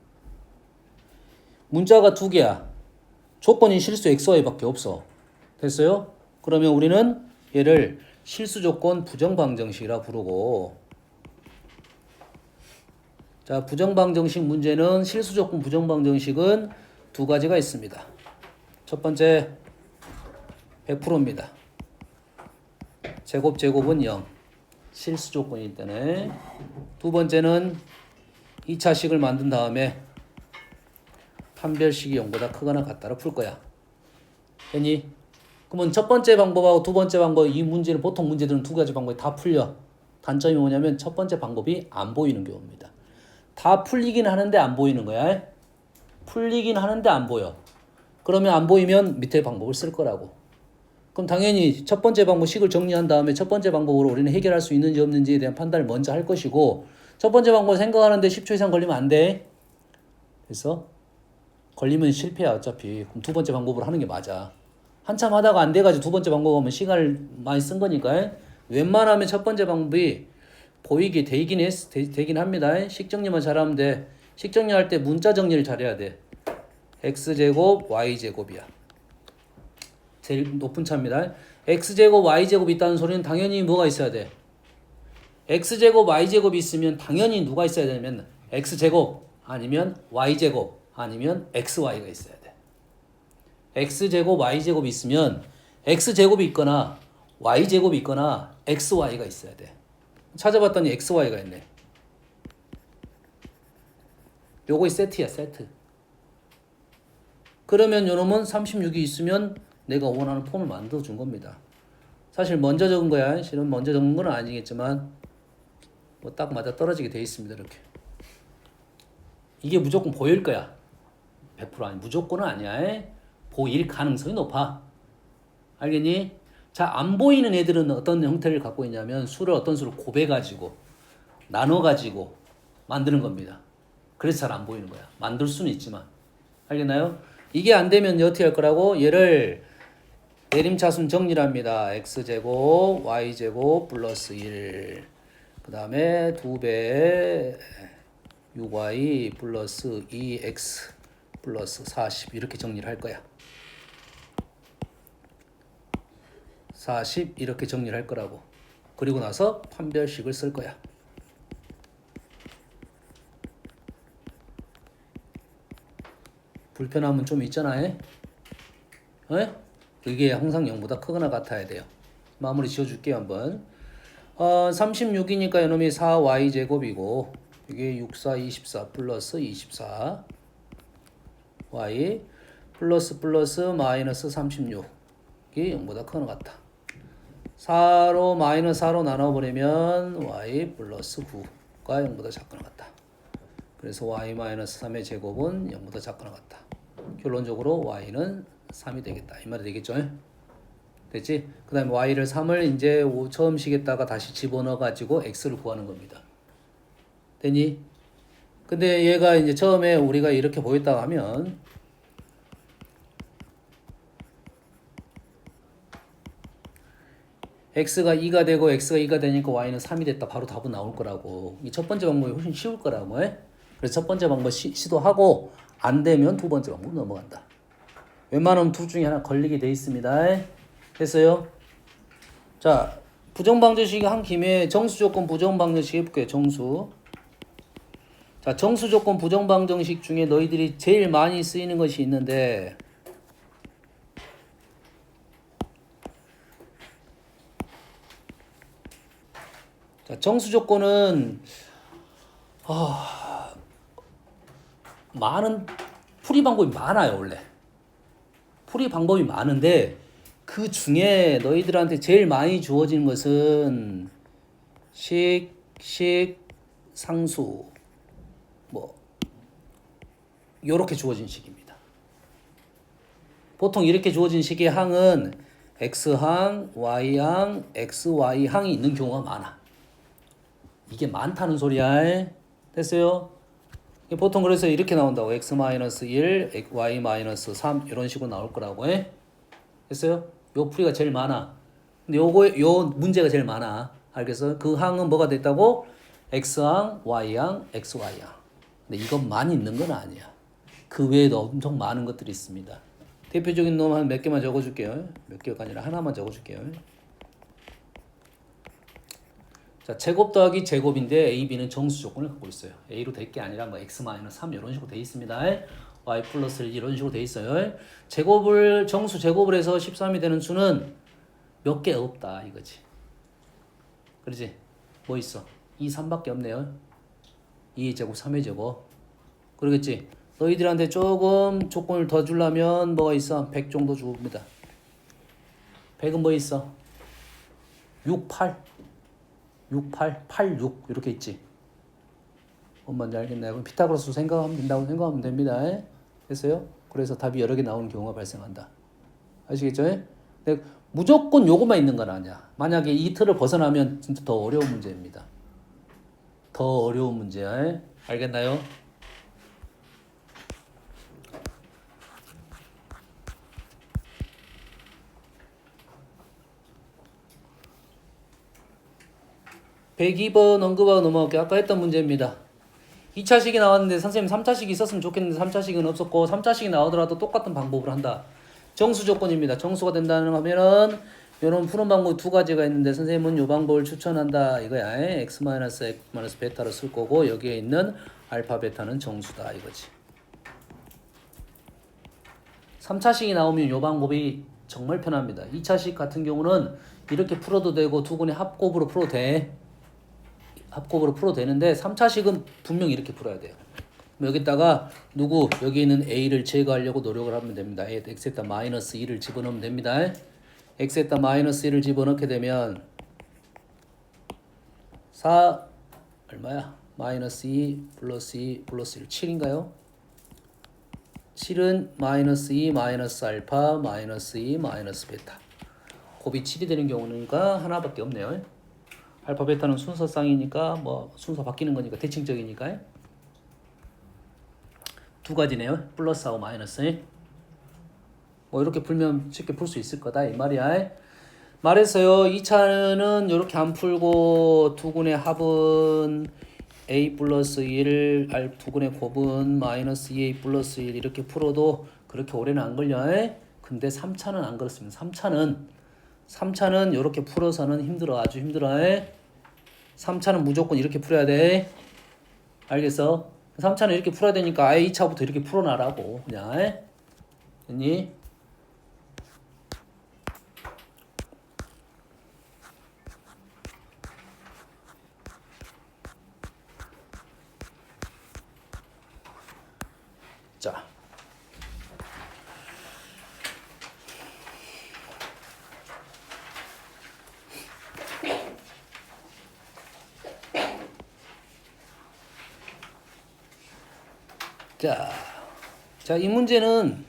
문자가 두 개야. 조건이 실수 XY밖에 없어. 됐어요? 그러면 우리는 얘를 실수조건 부정방정식이라 부르고, 자, 부정방정식 문제는 실수조건 부정방정식은 두 가지가 있습니다. 첫 번째 100%입니다. 제곱은 0. 실수조건이기 때문에. 두 번째는 2차식을 만든 다음에 판별식이 0보다 크거나 같다로 풀 거야. 됐니? 그러면 첫 번째 방법하고 두 번째 방법, 이 문제는 보통 문제들은 두 가지 방법이 다 풀려. 단점이 뭐냐면 첫 번째 방법이 안 보이는 경우입니다. 다 풀리긴 하는데 안 보이는 거야. 풀리긴 하는데 안 보여. 그러면 안 보이면 밑에 방법을 쓸 거라고. 그럼 당연히 첫 번째 방법 식을 정리한 다음에 첫 번째 방법으로 우리는 해결할 수 있는지 없는지에 대한 판단을 먼저 할 것이고, 첫 번째 방법 생각하는데 10초 이상 걸리면 안 돼. 그래서 걸리면 실패야 어차피. 그럼 두 번째 방법으로 하는 게 맞아. 한참 하다가 안 돼가지고 두 번째 방법 하면 시간을 많이 쓴 거니까 웬만하면 첫 번째 방법이 보이게 되긴 합니다. 식정리만 잘하면 돼. 식정리할 때 문자 정리를 잘해야 돼. x제곱 y제곱이야. 제일 높은 차입니다. x제곱 y제곱 있다는 소리는 당연히 뭐가 있어야 돼? x제곱 y제곱이 있으면 당연히 누가 있어야 되냐면 x제곱 아니면 y제곱 아니면 xy가 있어야 돼. x제곱 y제곱이 있으면 x제곱이 있거나 y제곱이 있거나 xy가 있어야 돼. 찾아봤더니 xy가 있네. 요거의 세트야, 세트. 그러면 요놈은 36이 있으면 내가 원하는 폼을 만들어 준 겁니다. 사실 먼저 적은 거야. 실은 먼저 적은 건 아니겠지만 뭐 딱 맞아 떨어지게 돼 있습니다. 이렇게. 이게 무조건 보일 거야. 100% 아니, 무조건은 아니야. 보일 가능성이 높아. 알겠니? 자, 안 보이는 애들은 어떤 형태를 갖고 있냐면 수를 어떤 수를 곱해가지고 나눠가지고 만드는 겁니다. 그래서 잘 안 보이는 거야. 만들 수는 있지만. 알겠나요? 이게 안 되면 어떻게 할 거라고? 얘를 내림차순 정리를 합니다. x제곱 y제곱 플러스 1. 그 다음에 2배 6y 플러스 2x 플러스 40 이렇게 정리를 할 거야. 40 이렇게 정리를 할 거라고. 그리고 나서 판별식을 쓸 거야. 불편함은 좀 있잖아. 이게 항상 0보다 크거나 같아야 돼요. 마무리 지어줄게요 한번. 36이니까 이놈이 4y제곱이고 이게 6, 4, 24 플러스 24 y 플러스 마이너스 36이 0보다 크거나 같다. 4로 마이너스 4로 나눠버리면 y 플러스 9가 0보다 작거나 같다. 그래서 y 마이너스 3의 제곱은 0보다 작거나 같다. 결론적으로 y는 3이 되겠다. 이 말이 되겠죠? 됐지? 그 다음에 y를 3을 이제 처음 식에다가 다시 집어넣어가지고 x를 구하는 겁니다. 됐니? 근데 얘가 이제 처음에 우리가 이렇게 보였다고 하면 x가 2가 되고 x가 2가 되니까 y는 3이 됐다. 바로 답은 나올 거라고. 이 첫 번째 방법이 훨씬 쉬울 거라고. 그래서 첫 번째 방법 시도하고 안 되면 두 번째 방법 넘어간다. 웬만하면 둘 중에 하나 걸리게 돼 있습니다. 됐어요? 자, 부정방정식 한 김에 정수조건 부정방정식 해볼게요. 정수. 자, 정수조건 부정방정식 중에 너희들이 제일 많이 쓰이는 것이 있는데 자, 정수조건은 많은 풀이 방법이 많아요. 원래 풀이 방법이 많은데 그 중에 너희들한테 제일 많이 주어지는 것은 식, 상수 뭐 요렇게 주어진 식입니다. 보통 이렇게 주어진 식의 항은 x항, y항, xy항이 있는 경우가 많아. 이게 많다는 소리야. 됐어요? 보통 그래서 이렇게 나온다고. x-1, y-3 이런 식으로 나올 거라고 해. 됐어요? 요 풀이가 제일 많아. 근데 요 문제가 제일 많아. 알겠어? 그 항은 뭐가 됐다고? x항, y항, xy항. 근데 이것만 있는 건 아니야. 그 외에도 엄청 많은 것들이 있습니다. 대표적인 놈 한 몇 개만 적어줄게요. 몇 개가 아니라 하나만 적어줄게요. 자, 제곱 더하기 제곱인데 a, b는 정수 조건을 갖고 있어요. a로 될 게 아니라 뭐 x-3 이런 식으로 돼 있습니다. y 플러스 1 이런 식으로 돼 있어요. 정수 제곱을 해서 13이 되는 수는 몇 개 없다 이거지. 그렇지? 뭐 있어? 2, 3밖에 없네요. 2의 제곱, 3의 제곱. 그러겠지? 너희들한테 조금 조건을 더 주려면 뭐가 있어? 100 정도 줍니다. 100은 뭐 있어? 6, 8. 6, 8, 8, 6 이렇게 있지. 뭔 말인지 알겠나요? 그럼 피타고라스 생각하면 된다고 생각하면 됩니다. 됐어요? 그래서 답이 여러 개 나오는 경우가 발생한다. 아시겠죠? 근데 무조건 요것만 있는 건 아니야. 만약에 이 틀을 벗어나면 진짜 더 어려운 문제입니다. 더 어려운 문제야. 알겠나요? (102번) 언급하고 넘어갈게요. 아까 했던 문제입니다. 2차식이 나왔는데 선생님 3차식이 있었으면 좋겠는데 3차식은 없었고 3차식이 나오더라도 똑같은 방법을 한다. 정수 조건입니다. 정수가 된다는 하면은 이런 푸는 방법 두 가지가 있는데 선생님은 이 방법을 추천한다 이거야. x-x 베타를 쓸 거고 여기에 있는 알파 베타는 정수다 이거지. 3차식이 나오면 이 방법이 정말 편합니다. 2차식 같은 경우는 이렇게 풀어도 되고 두 군의 합곱으로 풀어도 돼. 합곱으로 풀어도 되는데 3차식은 분명히 이렇게 풀어야 돼요. 여기다가 여기 있는 a를 제거하려고 노력을 하면 됩니다. x에다 마이너스 2를 집어넣으면 됩니다. x에다 마이너스 1을 집어넣게 되면 4 얼마야? 마이너스 2 플러스 2 플러스 1 7인가요? 7은 마이너스 2 마이너스 알파 마이너스 2 마이너스 베타. 곱이 7이 되는 경우니까 하나밖에 없네요. 알파 베타는 순서쌍이니까 뭐 순서 바뀌는 거니까 대칭적이니까 두 가지네요. 플러스하고 마이너스. 뭐 이렇게 풀면 쉽게 풀 수 있을 거다 이 말이야. 말했어요. 2차는 이렇게 안 풀고 두근의 합은 a 플러스 1 두근의 곱은 마이너스 2a 플러스 1 이렇게 풀어도 그렇게 오래는 안 걸려. 근데 3차는 안 그렇습니다. 3차는 이렇게 풀어서는 힘들어. 아주 힘들어. 3차는 무조건 이렇게 풀어야 돼. 알겠어? 3차는 이렇게 풀어야 되니까 아예 2차부터 이렇게 풀어놔라고. 그냥. 됐니? 자. 자, 이 문제는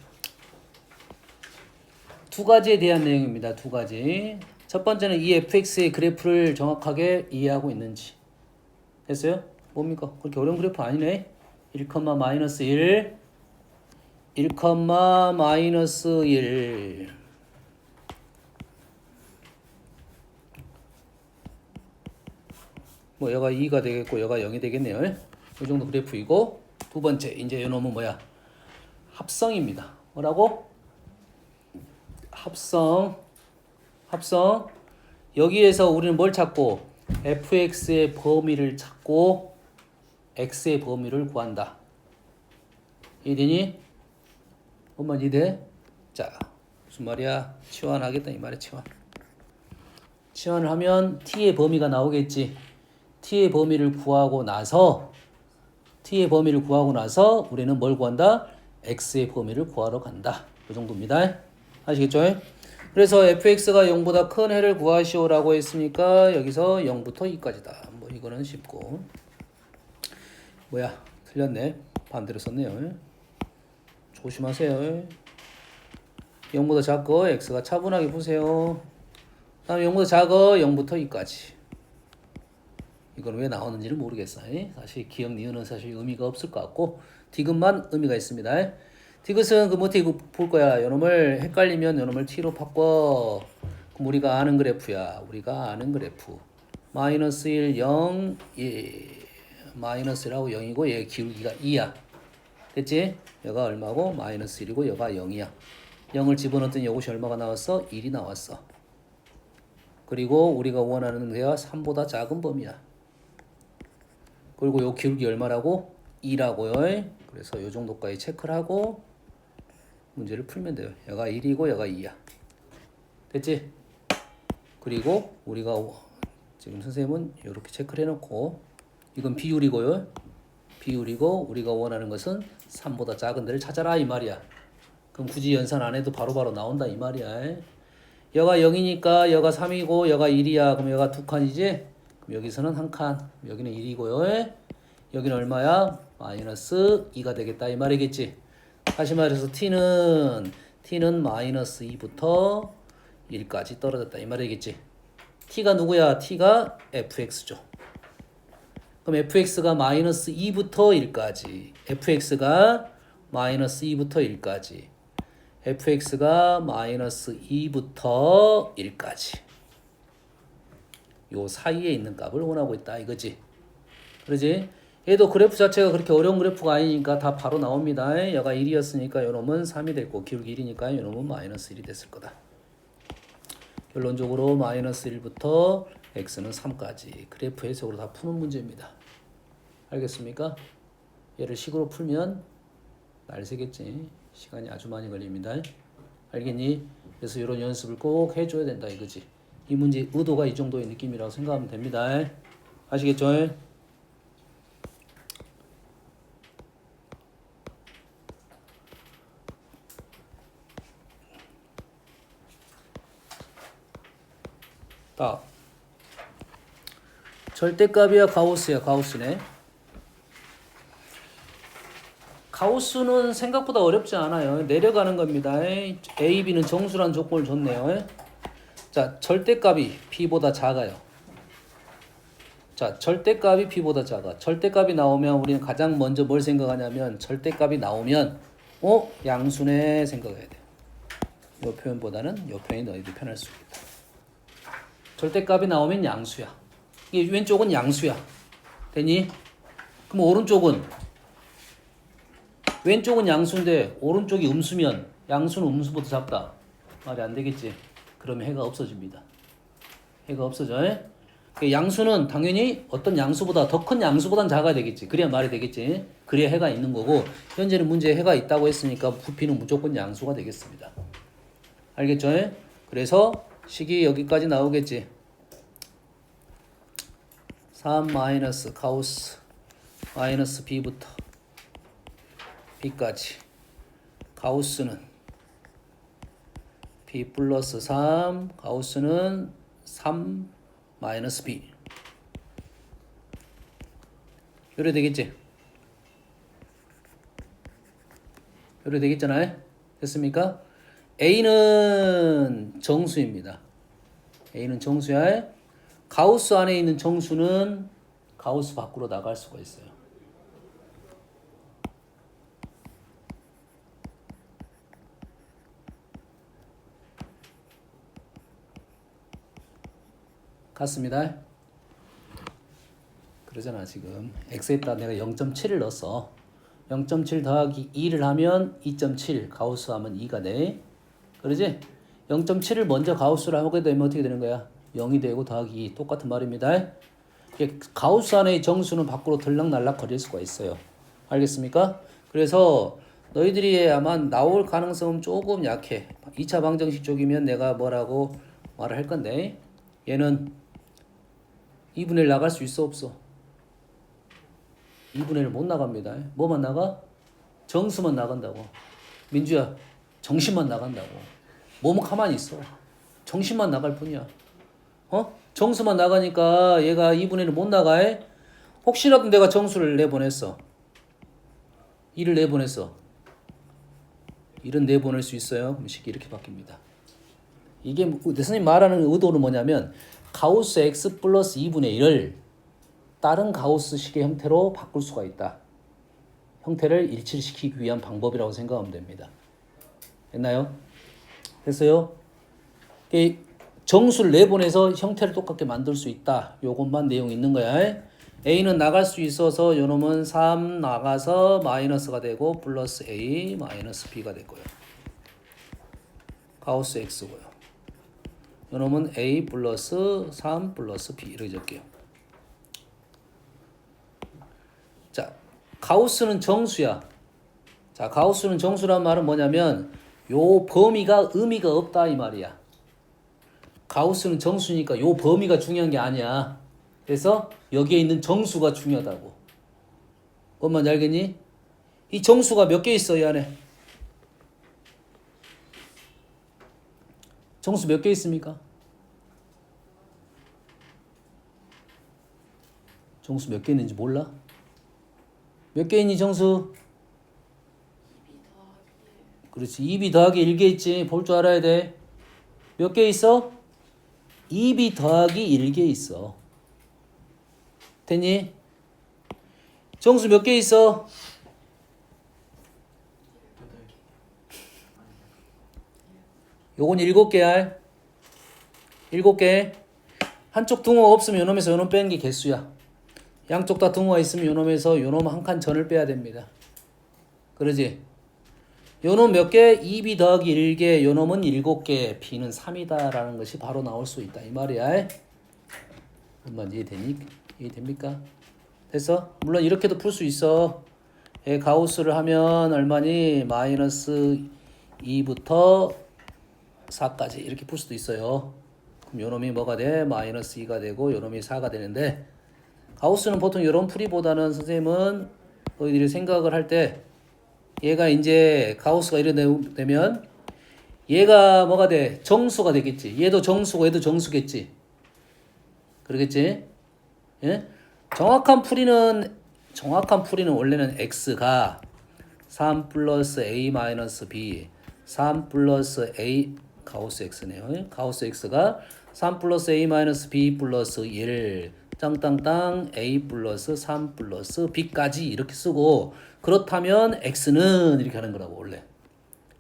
두 가지에 대한 내용입니다. 두 가지. 첫 번째는 이 fx의 그래프를 정확하게 이해하고 있는지. 됐어요? 뭡니까? 그렇게 어려운 그래프 아니네. 1, 마이너스 1, 1, 마이너스 1. 뭐 얘가 2가 되겠고 얘가 0이 되겠네요. 이 정도 그래프이고 두 번째 이제 이놈은 뭐야? 합성입니다. 뭐라고? 합성. 여기에서 우리는 뭘 찾고 fx의 범위를 찾고 x의 범위를 구한다. 이해되니? 엄마 이해돼? 자, 무슨 말이야? 치환하겠다 이 말이야. 치환을 하면 t의 범위가 나오겠지. t의 범위를 구하고 나서 우리는 뭘 구한다? x의 범위를 구하러 간다. 그 정도입니다. 아시겠죠? 그래서 fx가 0보다 큰 해를 구하시오라고 했으니까 여기서 0부터 2까지다. 뭐 이거는 쉽고. 뭐야? 틀렸네. 반대로 썼네요. 조심하세요. 0보다 작고 x가 차분하게 푸세요. 다음 0보다 작어 0부터 2까지. 이건 왜 나오는지는 모르겠어요. 사실 기억 니은은 사실 의미가 없을 것 같고 디귿만 의미가 있습니다. 디귿은 그 어떻게 볼 거야? 요놈을 헷갈리면 요놈을 t로 바꿔. 그럼 우리가 아는 그래프야. 우리가 아는 그래프. 마이너스 1, 0, 1. 마이너스 1하고 0이고 얘 기울기가 2야. 됐지? 얘가 얼마고? 마이너스 1이고 얘가 0이야. 0을 집어넣었더니 이것이 얼마가 나왔어? 1이 나왔어. 그리고 우리가 원하는 데가 3보다 작은 범위야. 그리고 요 기울기 얼마라고? 2라고요. 그래서 요 정도까지 체크를 하고 문제를 풀면 돼요. 얘가 1이고 얘가 2야. 됐지? 그리고 우리가 지금 선생님은 이렇게 체크를 해놓고 이건 비율이고요. 비율이고 우리가 원하는 것은 3보다 작은 데를 찾아라 이 말이야. 그럼 굳이 연산 안 해도 바로바로 나온다 이 말이야. 여가 0이니까 여가 3이고 여가 1이야. 그럼 여가 두 칸이지? 그럼 여기서는 한 칸. 여기는 1이고요. 여기는 얼마야? 마이너스 2가 되겠다 이 말이겠지. 다시 말해서 t는 마이너스 2부터 1까지 떨어졌다 이 말이겠지. t가 누구야? t가 fx죠. 그럼 fx가 마이너스 2부터 1까지. fx가 마이너스 2부터 1까지. fx가 마이너스 2부터 1까지. 요 사이에 있는 값을 원하고 있다 이거지. 그러지? 얘도 그래프 자체가 그렇게 어려운 그래프가 아니니까 다 바로 나옵니다. 얘가 1이었으니까 요놈은 3이 됐고 기울기 1이니까 요놈은 마이너스 1이 됐을 거다. 결론적으로 마이너스 1부터 x는 3까지 그래프 해석으로 다 푸는 문제입니다. 알겠습니까? 얘를 식으로 풀면 날 새겠지. 시간이 아주 많이 걸립니다. 알겠니? 그래서 이런 연습을 꼭 해줘야 된다 이거지. 이 문제 의도가 이 정도의 느낌이라고 생각하면 됩니다. 아시겠죠? 절대값이야 가우스야 가우스네. 가우스는 생각보다 어렵지 않아요. 내려가는 겁니다. A, B는 정수란 조건을 줬네요. 자, 절대값이 B보다 작아요. 자, 절대값이 B보다 작아. 절대값이 나오면 우리는 가장 먼저 뭘 생각하냐면 절대값이 나오면 양수네 생각해야 돼. 이 표현보다는 이 표현이 너희들 편할 수 있다. 절대값이 나오면 양수야. 이게 왼쪽은 양수야. 되니? 그럼 오른쪽은 왼쪽은 양수인데 오른쪽이 음수면 양수는 음수보다 작다. 말이 안 되겠지. 그러면 해가 없어집니다. 해가 없어져. 양수는 당연히 어떤 양수보다 더 큰 양수보단 작아야 되겠지. 그래야 말이 되겠지. 그래야 해가 있는 거고 현재는 문제에 해가 있다고 했으니까 부피는 무조건 양수가 되겠습니다. 알겠죠? 그래서 식이 여기까지 나오겠지. 3 마이너스 가우스 마이너스 b부터 b까지. 가우스는 b 플러스 3 가우스는 3 마이너스 b. 요래 되겠지? 요래 되겠잖아요? 됐습니까? A는 정수입니다. A는 정수야. 가우스 안에 있는 정수는 가우스 밖으로 나갈 수가 있어요. 같습니다. 그러잖아 지금 x에다 내가 0.7을 넣었어. 0.7 더하기 2를 하면 2.7 가우스 하면 2가 돼. 그러지? 0.7을 먼저 가우스로 하게 되면 어떻게 되는 거야? 0이 되고 더하기 2 똑같은 말입니다. 가우스 안의 정수는 밖으로 들락날락 거릴 수가 있어요. 알겠습니까? 그래서 너희들이 아마 나올 가능성은 조금 약해. 2차 방정식 쪽이면 내가 뭐라고 말을 할 건데 얘는 2분의 1 나갈 수 있어 없어? 2분의 1 못 나갑니다. 뭐만 나가? 정수만 나간다고. 민주야 정신만 나간다고. 뭐뭐 가만히 있어. 정신만 나갈 뿐이야. 정수만 나가니까 얘가 2분의 1 못 나가. 혹시라도 내가 정수를 내보냈어. 1을 내보냈어. 1은 내보낼 수 있어요. 그럼 식이 이렇게 바뀝니다. 이게 선생님 말하는 의도는 뭐냐면 가우스 x 플러스 2분의 1을 다른 가우스식의 형태로 바꿀 수가 있다. 형태를 일치시키기 위한 방법이라고 생각하면 됩니다. 됐나요? 됐어요? 이 정수를 내보내서 형태를 똑같게 만들 수 있다. 요것만 내용 있는 거야. A는 나갈 수 있어서 요놈은 3 나가서 마이너스가 되고 플러스 A 마이너스 B가 되고요. 가우스 X고요. 요놈은 A 플러스 3 플러스 B 이렇게 적게요. 자, 가우스는 정수야. 자, 가우스는 정수란 말은 뭐냐면 요 범위가 의미가 없다 이 말이야. 가우스는 정수니까 요 범위가 중요한 게 아니야. 그래서 여기에 있는 정수가 중요하다고. 뭔 말인지 알겠니? 이 정수가 몇 개 있어 이 안에? 정수 몇 개 있습니까? 정수 몇 개 있는지 몰라? 몇 개 있니 정수? 2b 더하기 1. 그렇지. 2b 더하기 1개 있지. 볼 줄 알아야 돼. 몇 개 있어? 2b 더하기 1개 있어. 됐니? 정수 몇 개 있어? 요건 7개야. 7개. 한쪽 등호가 없으면 요놈에서 요놈 빼는 게 개수야. 양쪽 다 등호가 있으면 요놈에서 요놈 한 칸 전을 빼야 됩니다. 그러지? 요놈 몇 개? 2b 더하기 1개. 요놈은 7개. b는 3이다 라는 것이 바로 나올 수 있다 이 말이야. 한번 이해됩니까? 됐어? 물론 이렇게도 풀 수 있어. 가우스를 하면 얼마니? 마이너스 2부터 4까지 이렇게 풀 수도 있어요. 그럼 요놈이 뭐가 돼? 마이너스 2가 되고 요놈이 4가 되는데 가우스는 보통 이런 풀이보다는 선생님은 너희들이 생각을 할 때 얘가 이제 가우스가 이래 되면 얘가 뭐가 돼? 정수가 되겠지. 얘도 정수고 얘도 정수겠지. 그러겠지? 예? 정확한 풀이는 원래는 x가 3 플러스 a 마이너스 b 3 플러스 a 가우스 x네요. 가우스 x가 3 플러스 a 마이너스 b 플러스 1 땅땅땅 a 플러스 3 플러스 b까지 이렇게 쓰고 그렇다면 x는 이렇게 하는 거라고 원래.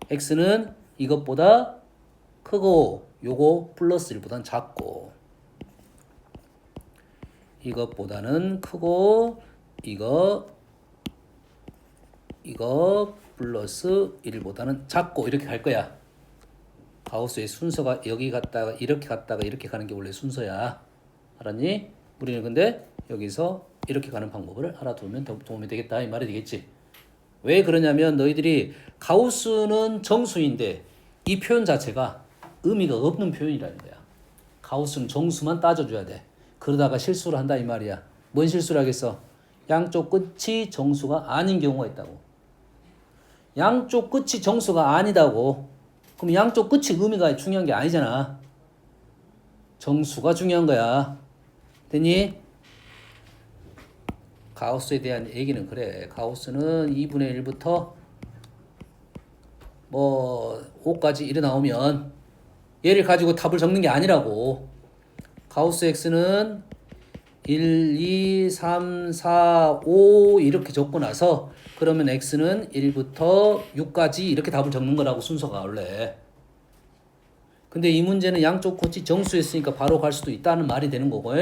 x는 이것보다 크고 요거 플러스 1보다는 작고 이것보다는 크고 이거 플러스 1보다는 작고 이렇게 갈 거야. 가우스의 순서가 여기 갔다가 이렇게 갔다가 이렇게 가는 게 원래 순서야. 알았니? 우리는 근데 여기서 이렇게 가는 방법을 알아두면 도움이 되겠다 이 말이 되겠지. 왜 그러냐면 너희들이 가우스는 정수인데 이 표현 자체가 의미가 없는 표현이라는 거야. 가우스는 정수만 따져줘야 돼. 그러다가 실수를 한다 이 말이야. 뭔 실수를 하겠어? 양쪽 끝이 정수가 아닌 경우가 있다고. 양쪽 끝이 정수가 아니다고. 그럼 양쪽 끝이 의미가 중요한 게 아니잖아. 정수가 중요한 거야. 됐니? 가우스에 대한 얘기는 그래. 가우스는 2분의 1부터 뭐 5까지 이래 나오면 얘를 가지고 답을 적는 게 아니라고. 가우스 x는 1, 2, 3, 4, 5 이렇게 적고 나서 그러면 x는 1부터 6까지 이렇게 답을 적는 거라고 순서가 원래. 근데 이 문제는 양쪽 끝이 정수였으니까 바로 갈 수도 있다는 말이 되는 거고.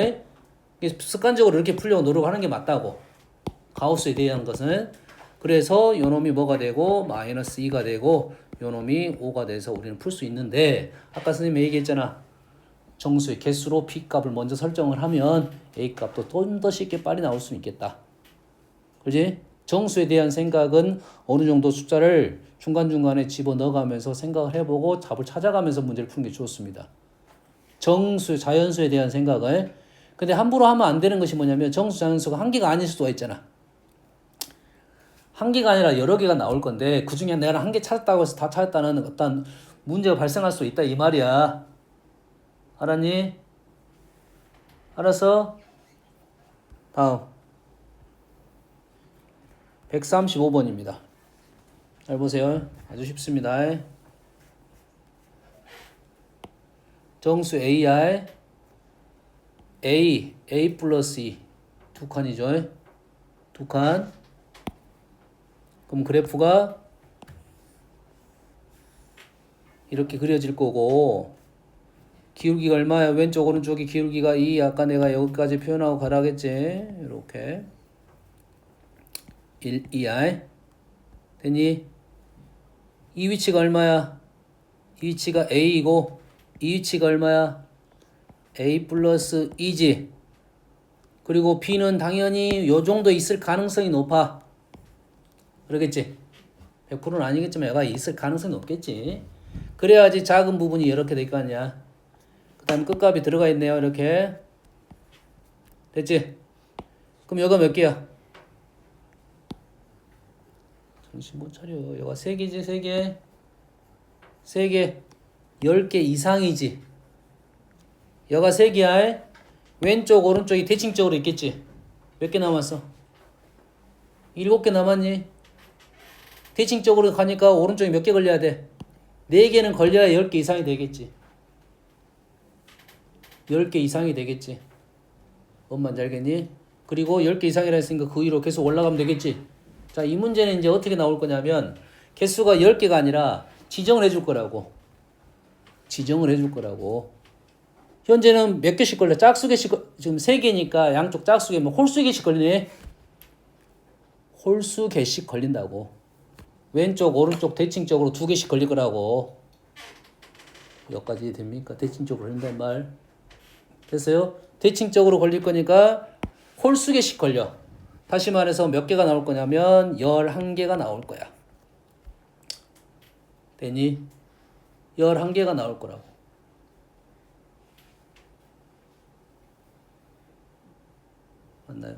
습관적으로 이렇게 풀려고 노력하는 게 맞다고. 가우스에 대한 것은. 그래서 요놈이 뭐가 되고 마이너스 2가 되고 요놈이 5가 돼서 우리는 풀 수 있는데 아까 선생님이 얘기했잖아. 정수의 개수로 B값을 먼저 설정을 하면 A값도 좀 더 쉽게 빨리 나올 수 있겠다. 그렇지? 정수에 대한 생각은 어느 정도 숫자를 중간중간에 집어넣어가면서 생각을 해보고 답을 찾아가면서 문제를 푸는 게 좋습니다. 정수, 자연수에 대한 생각을. 근데 함부로 하면 안 되는 것이 뭐냐면 정수, 자연수가 한 개가 아닐 수도 있잖아. 한 개가 아니라 여러 개가 나올 건데 그 중에 내가 한 개 찾았다고 해서 다 찾았다는 어떤 문제가 발생할 수 있다 이 말이야. 알았니? 알았어? 다음 135번입니다. 잘 보세요. 아주 쉽습니다. 정수 AR A 플러스 2 두 칸이죠. 두 칸. 그럼 그래프가 이렇게 그려질 거고 기울기가 얼마야? 왼쪽 오른쪽이 기울기가 2. 아까 내가 여기까지 표현하고 가라겠지. 이렇게 1, 2i 됐니? 이 위치가 얼마야? 이 위치가 a이고 이 위치가 얼마야? a 플러스 2지. 그리고 b는 당연히 요 정도 있을 가능성이 높아. 그러겠지? 100%는 아니겠지만 얘가 있을 가능성이 높겠지. 그래야지 작은 부분이 이렇게 될 거 아니야. 그 다음 끝값이 들어가 있네요. 이렇게 됐지? 그럼 여기가 몇 개야? 정신 못 차려. 여기가 3개지. 3개 3개 10개 이상이지. 여기가 3개야. 왼쪽 오른쪽이 대칭적으로 있겠지. 몇 개 남았어? 7개 남았니? 대칭적으로 가니까 오른쪽에 몇 개 걸려야 돼? 4개는 걸려야 10개 이상이 되겠지. 10개 이상이 되겠지. 뭔 말인지 알겠니? 그리고 10개 이상이라 했으니까 그 위로 계속 올라가면 되겠지. 자, 이 문제는 이제 어떻게 나올 거냐면 개수가 10개가 아니라 지정을 해줄 거라고. 지정을 해줄 거라고. 현재는 몇 개씩 걸려? 짝수개씩, 지금 3개니까 양쪽 짝수개면 홀수개씩 걸리네. 홀수개씩 걸린다고. 왼쪽 오른쪽 대칭적으로 2개씩 걸릴 거라고. 여기까지 됩니까? 대칭적으로 걸린단 말. 됐어요? 대칭적으로 걸릴 거니까 홀수개씩 걸려. 다시 말해서 몇 개가 나올 거냐면 11개가 나올 거야. 되니? 11개가 나올 거라고. 맞나요?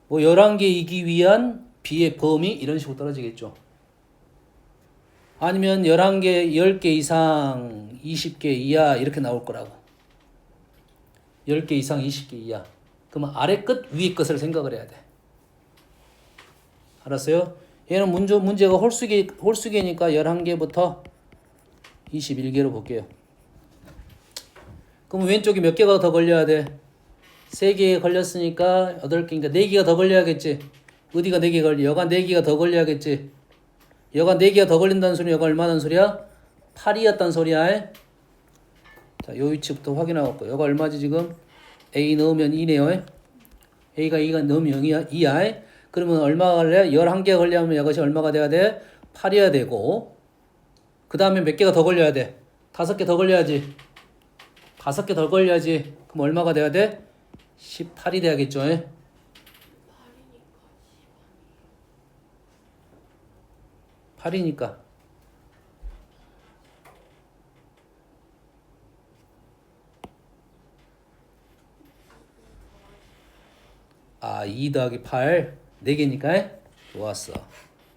뭐 11개이기 위한 B의 범위 이런 식으로 떨어지겠죠. 아니면 11개, 10개 이상, 20개 이하 이렇게 나올 거라고. 10개 이상, 20개 이하. 그러면 아래 끝, 위에 끝을 생각을 해야 돼. 알았어요? 얘는 문제가 홀수개니까 11개부터 21개로 볼게요. 그럼 왼쪽이 몇 개가 더 걸려야 돼? 3개 걸렸으니까 8개니까 4개가 더 걸려야겠지. 어디가 4개 걸려? 여가 4개가 더 걸려야겠지. 여가 4개가 더 걸린다는 소리는 여가 얼마나 소리야? 8이었단 소리야. 자, 요 위치부터 확인하고 여가 얼마지 지금? A 넣으면 2네요. A가 2가 넣으면 0이야. 2야. 그러면 얼마가 걸려? 11개가 걸려면 이것이 얼마가 돼야 돼? 8이어야 되고 그 다음에 몇 개가 더 걸려야 돼? 5개 더 걸려야지. 5개 더 걸려야지. 그럼 얼마가 돼야 돼? 18이 돼야겠죠. 8이니까. 아, 2 더하기 8 4개니까 좋았어.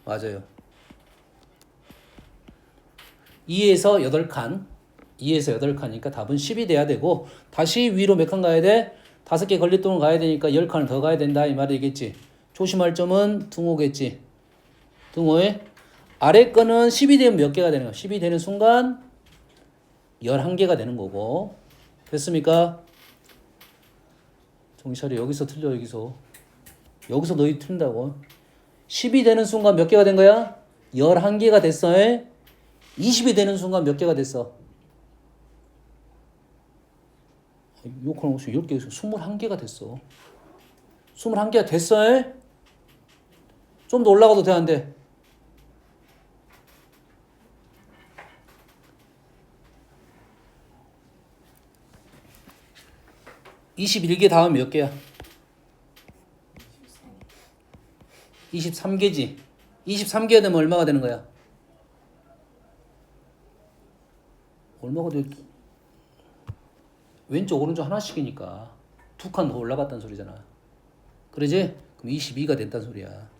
맞아요. 2에서 8칸 2에서 8칸이니까 답은 10이 돼야 되고 다시 위로 몇 칸 가야 돼? 5개 걸릴 동안 가야 되니까 10칸을 더 가야 된다 이 말이겠지. 조심할 점은 등호겠지. 등호에 아래 거는 10이 되면 몇 개가 되는 거야? 10이 되는 순간 11개가 되는 거고. 됐습니까? 정신차려. 여기서 틀려. 여기서 너희 틀린다고. 10이 되는 순간 몇 개가 된 거야? 11개가 됐어. 20이 되는 순간 몇 개가 됐어? 욕하는 것이 10개, 21개가 됐어. 21개가 됐어. 좀 더 올라가도 돼, 안 돼? (21개) 다음 몇 개야? 23개지. 23개가 되면 얼마가 되는 거야? 얼마가 돼? 왼쪽 오른쪽 하나씩이니까 2칸 더 올라갔다는 소리잖아. 그러지? 그럼 22가 됐다는 소리야.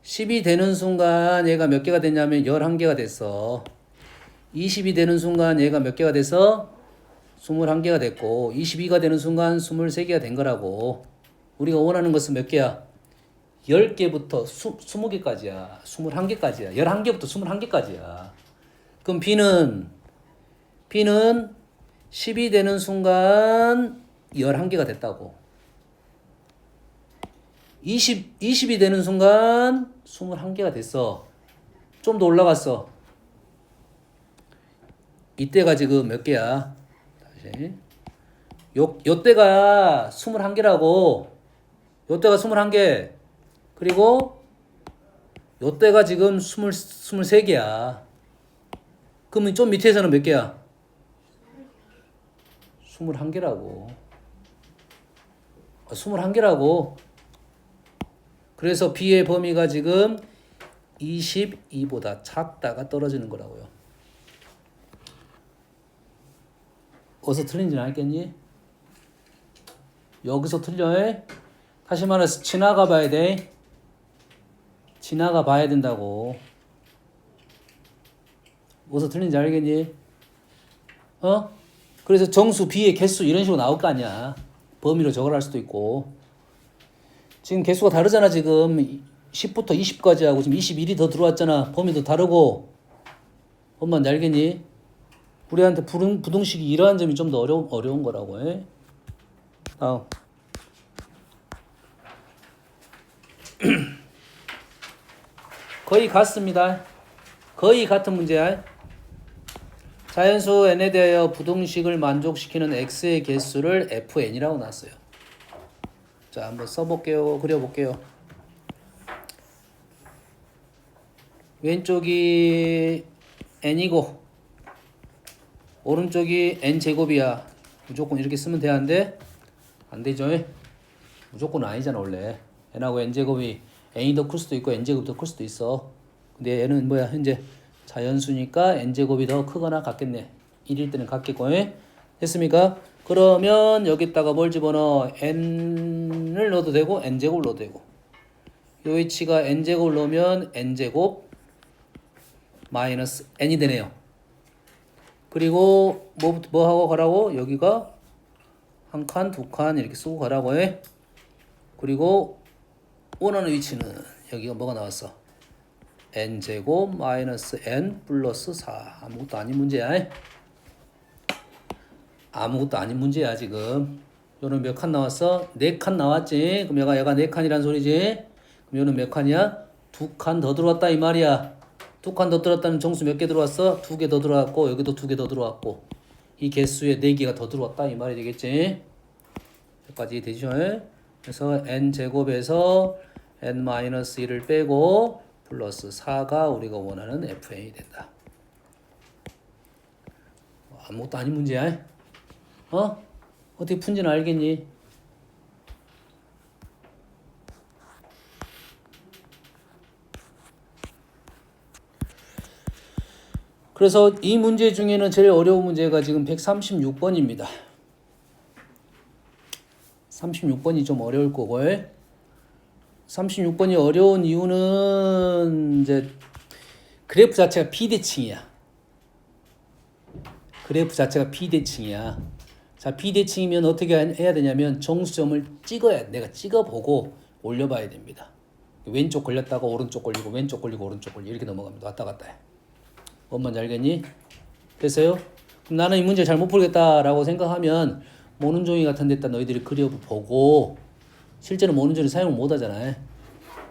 (10이) 되는 순간 얘가 몇 개가 됐냐면 11개가 됐어. 20이 되는 순간 얘가 몇 개가 됐어? 21개가 됐고 22가 되는 순간 23개가 된 거라고. 우리가 원하는 것은 몇 개야? 10개부터 20개까지야. 21개까지야. 11개부터 21개까지야. 그럼 B는 B는 10이 되는 순간 11개가 됐다고. 20이 되는 순간 21개가 됐어. 좀 더 올라갔어. 이때가 지금 몇 개야? 다시. 요때가 21개라고. 요때가 21개. 그리고 요때가 지금 23개야. 그러면 좀 밑에서는 몇 개야? 21개라고. 21개라고. 그래서 B의 범위가 지금 22보다 작다가 떨어지는 거라고요. 어디서 틀린지는 알겠니? 여기서 틀려. 다시 말해서 지나가 봐야 돼. 지나가 봐야 된다고. 어디서 틀린지 알겠니? 그래서 정수 B의 개수 이런 식으로 나올 거 아니야. 범위로 적을 할 수도 있고. 지금 개수가 다르잖아. 지금 10부터 20까지 하고 지금 21이 더 들어왔잖아. 범위도 다르고. 엄마는 알겠니? 우리한테 부등식이 이러한 점이 좀 더 어려운 거라고. 다음. 거의 같습니다. 거의 같은 문제야. 자연수 n에 대하여 부등식을 만족시키는 x의 개수를 fn이라고 놨어요. 자, 한번 써볼게요. 그려볼게요. 왼쪽이 n이고 오른쪽이 n제곱이야. 무조건 이렇게 쓰면 되는데 안 되죠? 무조건 아니잖아 원래. n하고 n제곱이 n이 더 클 수도 있고 n제곱이 더 클 수도 있어. 근데 얘는 뭐야? 현재 자연수니까 n제곱이 더 크거나 같겠네. 1일 때는 같겠고. 됐습니까? 그러면 여기다가 뭘 집어넣어? n을 넣어도 되고 n제곱을 넣어도 되고. 요 위치가 n제곱을 넣으면 n제곱 마이너스 n이 되네요. 그리고 뭐 하고 가라고? 여기가 한 칸, 두 칸 이렇게 쓰고 가라고 해. 그리고 원하는 위치는 여기가 뭐가 나왔어? n제곱 마이너스 n 플러스 4. 아무것도 아닌 문제야. 아무것도 아닌 문제야 지금. 요는 몇 칸 나왔어? 4칸 나왔지? 그럼 얘가 4칸이란 소리지? 그럼 요는 몇 칸이야? 2칸 더 들어왔다 이 말이야. 2칸 더 들어왔다는 정수 몇 개 들어왔어? 2개 더 들어왔고 여기도 2개 더 들어왔고 이 개수에 4개가 더 들어왔다 이 말이 되겠지? 여기까지 되죠? 그래서 n제곱에서 n-1을 빼고 플러스 4가 우리가 원하는 fn이 된다. 아무것도 아닌 문제야. 어떻게 푼지는 알겠니? 그래서 이 문제 중에는 제일 어려운 문제가 지금 136번입니다. 36번이 좀 어려울 거고. 36번이 어려운 이유는 이제 그래프 자체가 비대칭이야. 그래프 자체가 비대칭이야. 자, 비대칭이면 어떻게 해야 되냐면 정수점을 찍어야 돼. 내가 찍어보고 올려봐야 됩니다. 왼쪽 걸렸다가 오른쪽 걸리고 왼쪽 걸리고 오른쪽 걸리고 이렇게 넘어갑니다. 왔다 갔다 해. 뭔 말인지 알겠니? 됐어요? 그럼 나는 이 문제 잘 못 풀겠다라고 생각하면 모는 종이 같은 데다 너희들이 그려보고 실제로 모는 종이 사용을 못 하잖아요.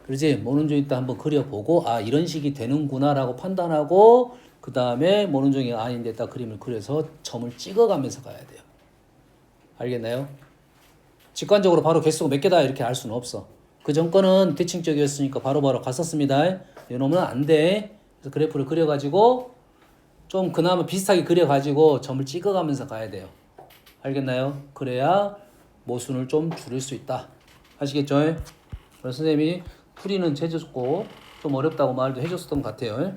그렇지? 모는 종이 다 한번 그려보고 아 이런 식이 되는구나 라고 판단하고 그 다음에 모는 종이가 아닌 데다 그림을 그려서 점을 찍어가면서 가야 돼요. 알겠나요? 직관적으로 바로 개수가 몇 개다 이렇게 알 수는 없어. 그 전 거는 대칭적이었으니까 바로바로 갔었습니다. 이놈은 안 돼. 그래서 그래프를 그려가지고 좀 그나마 비슷하게 그려가지고 점을 찍어가면서 가야 돼요. 알겠나요? 그래야 모순을 좀 줄일 수 있다. 아시겠죠? 그래서 선생님이 풀이는 해줬고 좀 어렵다고 말도 해줬었던 것 같아요.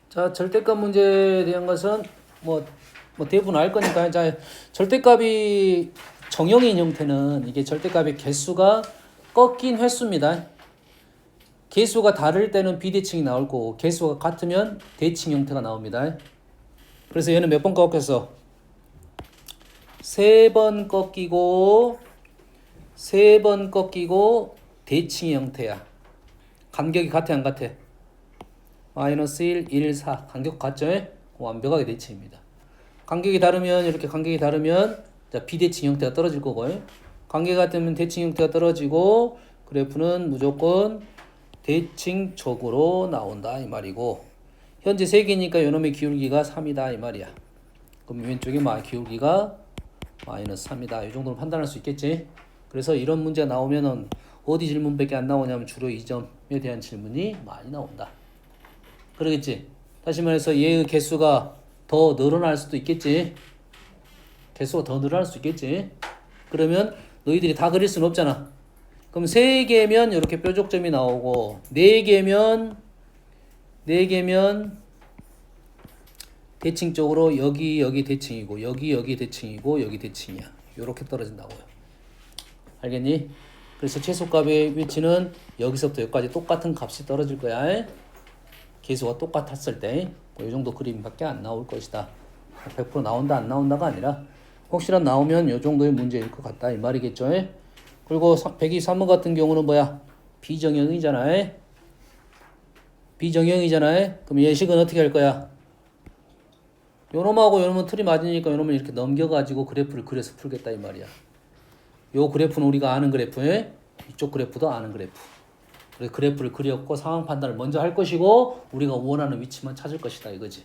자, 절대값 문제에 대한 것은 뭐 대부분 알 거니까. 자, 절대값이 정형인 형태는 이게 절대값의 개수가 꺾인 횟수입니다. 개수가 다를 때는 비대칭이 나올 거고 개수가 같으면 대칭 형태가 나옵니다. 그래서 얘는 몇 번 꺾였어? 3번 꺾이고 3번 꺾이고 대칭 형태야. 간격이 같아 안 같아? 마이너스 1, 1, 4 간격 같죠? 완벽하게 대칭입니다. 간격이 다르면 이렇게 간격이 다르면 자, 비대칭 형태가 떨어질 거고 관계가 같으면 대칭 형태가 떨어지고 그래프는 무조건 대칭적으로 나온다 이 말이고 현재 3개니까 요놈의 기울기가 3이다 이 말이야. 그럼 왼쪽에 기울기가 마이너스 3이다. 이 정도로 판단할 수 있겠지. 그래서 이런 문제가 나오면은 어디 질문밖에 안 나오냐면 주로 이 점에 대한 질문이 많이 나온다. 그러겠지. 다시 말해서 얘의 개수가 더 늘어날 수도 있겠지. 개수가 더 늘어날 수 있겠지. 그러면 너희들이 다 그릴 수는 없잖아. 그럼 3개면 이렇게 뾰족점이 나오고 4개면 대칭적으로 여기 대칭이고 여기 대칭이고 여기 대칭이야. 요렇게 떨어진다고요. 알겠니? 그래서 최소값의 위치는 여기서부터 여기까지 똑같은 값이 떨어질 거야. 개수가 똑같았을 때 이 정도 그림밖에 안 나올 것이다. 100% 나온다 안 나온다가 아니라 혹시라도 나오면 이 정도의 문제일 것 같다 이 말이겠죠. 그리고 123번 같은 경우는 뭐야? 비정형이잖아. 비정형이잖아. 그럼 예식은 어떻게 할 거야? 요놈하고 요놈은 틀이 맞으니까 요놈을 이렇게 넘겨가지고 그래프를 그려서 풀겠다 이 말이야. 요 그래프는 우리가 아는 그래프에 이쪽 그래프도 아는 그래프. 그래서 그래프를 그렸고 상황 판단을 먼저 할 것이고 우리가 원하는 위치만 찾을 것이다 이거지.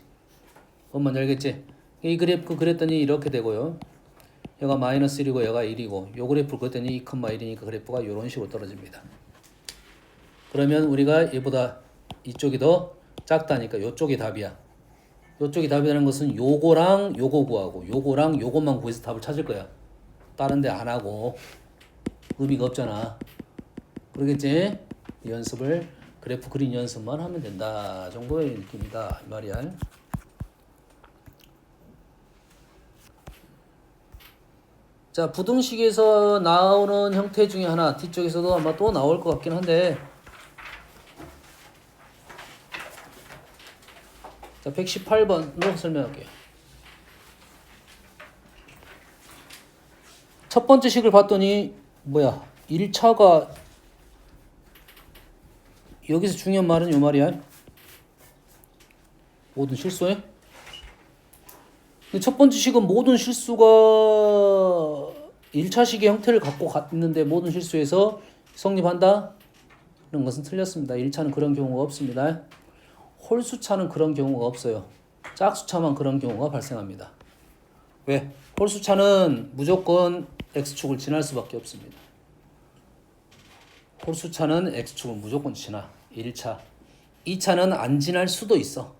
뭔 알겠지? 이 그래프 그렸더니 이렇게 되고요. 얘가 마이너스 1이고 얘가 1이고 요 그래프를 그렸더니 2,1이니까 그래프가 이런 식으로 떨어집니다. 그러면 우리가 얘보다 이쪽이 더 작다니까 요쪽이 답이야. 요쪽이 답이라는 것은 요거랑 요거 구하고 요거랑 요것만 구해서 답을 찾을 거야. 다른 데 안 하고 의미가 없잖아. 그러겠지? 연습을 그래프 그린 연습만 하면 된다 정도의 느낌이다 이 말이야. 자, 부등식에서 나오는 형태 중에 하나 뒤쪽에서도 아마 또 나올 것 같긴 한데 자, 118번으로 설명할게요. 첫 번째 식을 봤더니 뭐야 1차가 여기서 중요한 말은 요 말이야. 모든 실수에 첫 번째 식은 모든 실수가 1차식의 형태를 갖고 있는데 모든 실수에서 성립한다? 이런 것은 틀렸습니다. 1차는 그런 경우가 없습니다. 홀수차는 그런 경우가 없어요. 짝수차만 그런 경우가 발생합니다. 왜? 홀수차는 무조건 X축을 지날 수밖에 없습니다. 홀수차는 X축을 무조건 지나. 1차. 2차는 안 지날 수도 있어.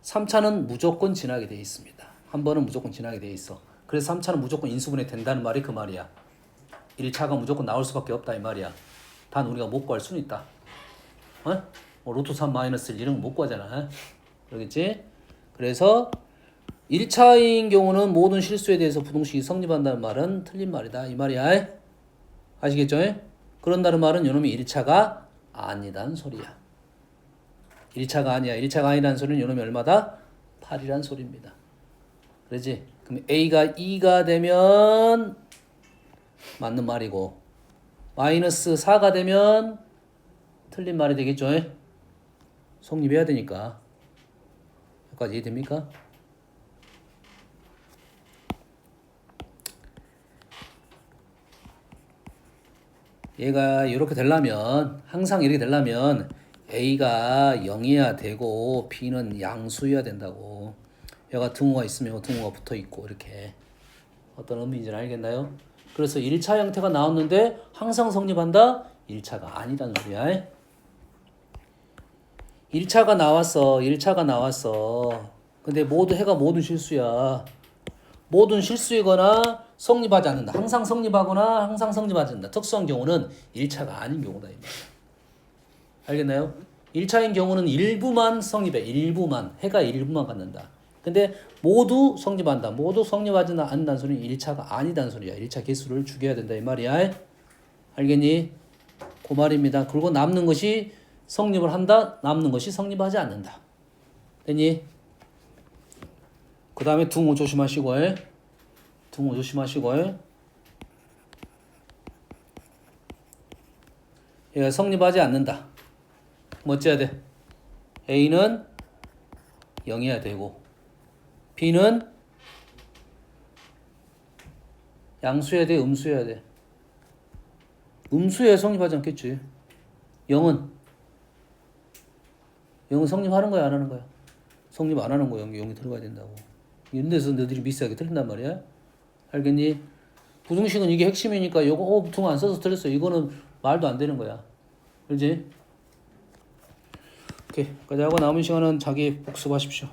3차는 무조건 지나게 돼 있습니다. 한 번은 무조건 지나게 돼 있어. 그래서 3차는 무조건 인수분해 된다는 말이 그 말이야. 1차가 무조건 나올 수밖에 없다 이 말이야. 단 우리가 못 구할 수는 있다. 루트 3 마이너스 1 이런 거 못 구하잖아. 그러겠지? 그래서 1차인 경우는 모든 실수에 대해서 부등식이 성립한다는 말은 틀린 말이다 이 말이야. 아시겠죠? 그런다는 말은 요놈이 1차가 아니란 소리야. 1차가 아니야. 1차가 아니라는 소리는 요놈이 얼마다? 8이란 소리입니다. 그러지? 그럼 A가 2가 되면 맞는 말이고 마이너스 4가 되면 틀린 말이 되겠죠? 성립해야 되니까. 여기까지 이해됩니까? 얘가 이렇게 되려면 항상 이렇게 되려면 A가 0이어야 되고 B는 양수여야 된다고. 얘가 등호가 있으면 등호가 붙어 있고 이렇게 어떤 의미인지는 알겠나요? 그래서 1차 형태가 나왔는데 항상 성립한다? 1차가 아니라는 소리야. 1차가 나왔어. 근데 해가 모든 실수야. 모든 실수이거나 성립하지 않는다. 항상 성립하거나 항상 성립하지 않는다. 특수한 경우는 1차가 아닌 경우다. 알겠나요? 1차인 경우는 일부만 성립해. 해가 일부만 갖는다. 근데 모두 성립한다. 모두 성립하지 않는다는 소리는 1차가 아니다는 소리야. 1차 개수를 죽여야 된다 이 말이야. 알겠니? 그 말입니다. 그리고 남는 것이 성립을 한다. 남는 것이 성립하지 않는다. 됐니? 그 다음에 등호 조심하시고 등호 조심하시고 얘가 성립하지 않는다. 뭐 어째야 돼? A는 0이어야 되고 B는 양수여야 돼? 음수여야 돼? 음수여야 성립하지 않겠지. 0은 성립하는 거야 안 하는 거야? 성립 안 하는 거야. 0이 들어가야 된다고. 이런 데서 너희들이 미스하게 틀린단 말이야. 알겠니? 부등식은 이게 핵심이니까 요거 등 안 써서 틀렸어. 이거는 말도 안 되는 거야. 그렇지? 오케이. 까지 하고 남은 시간은 자기 복습하십시오.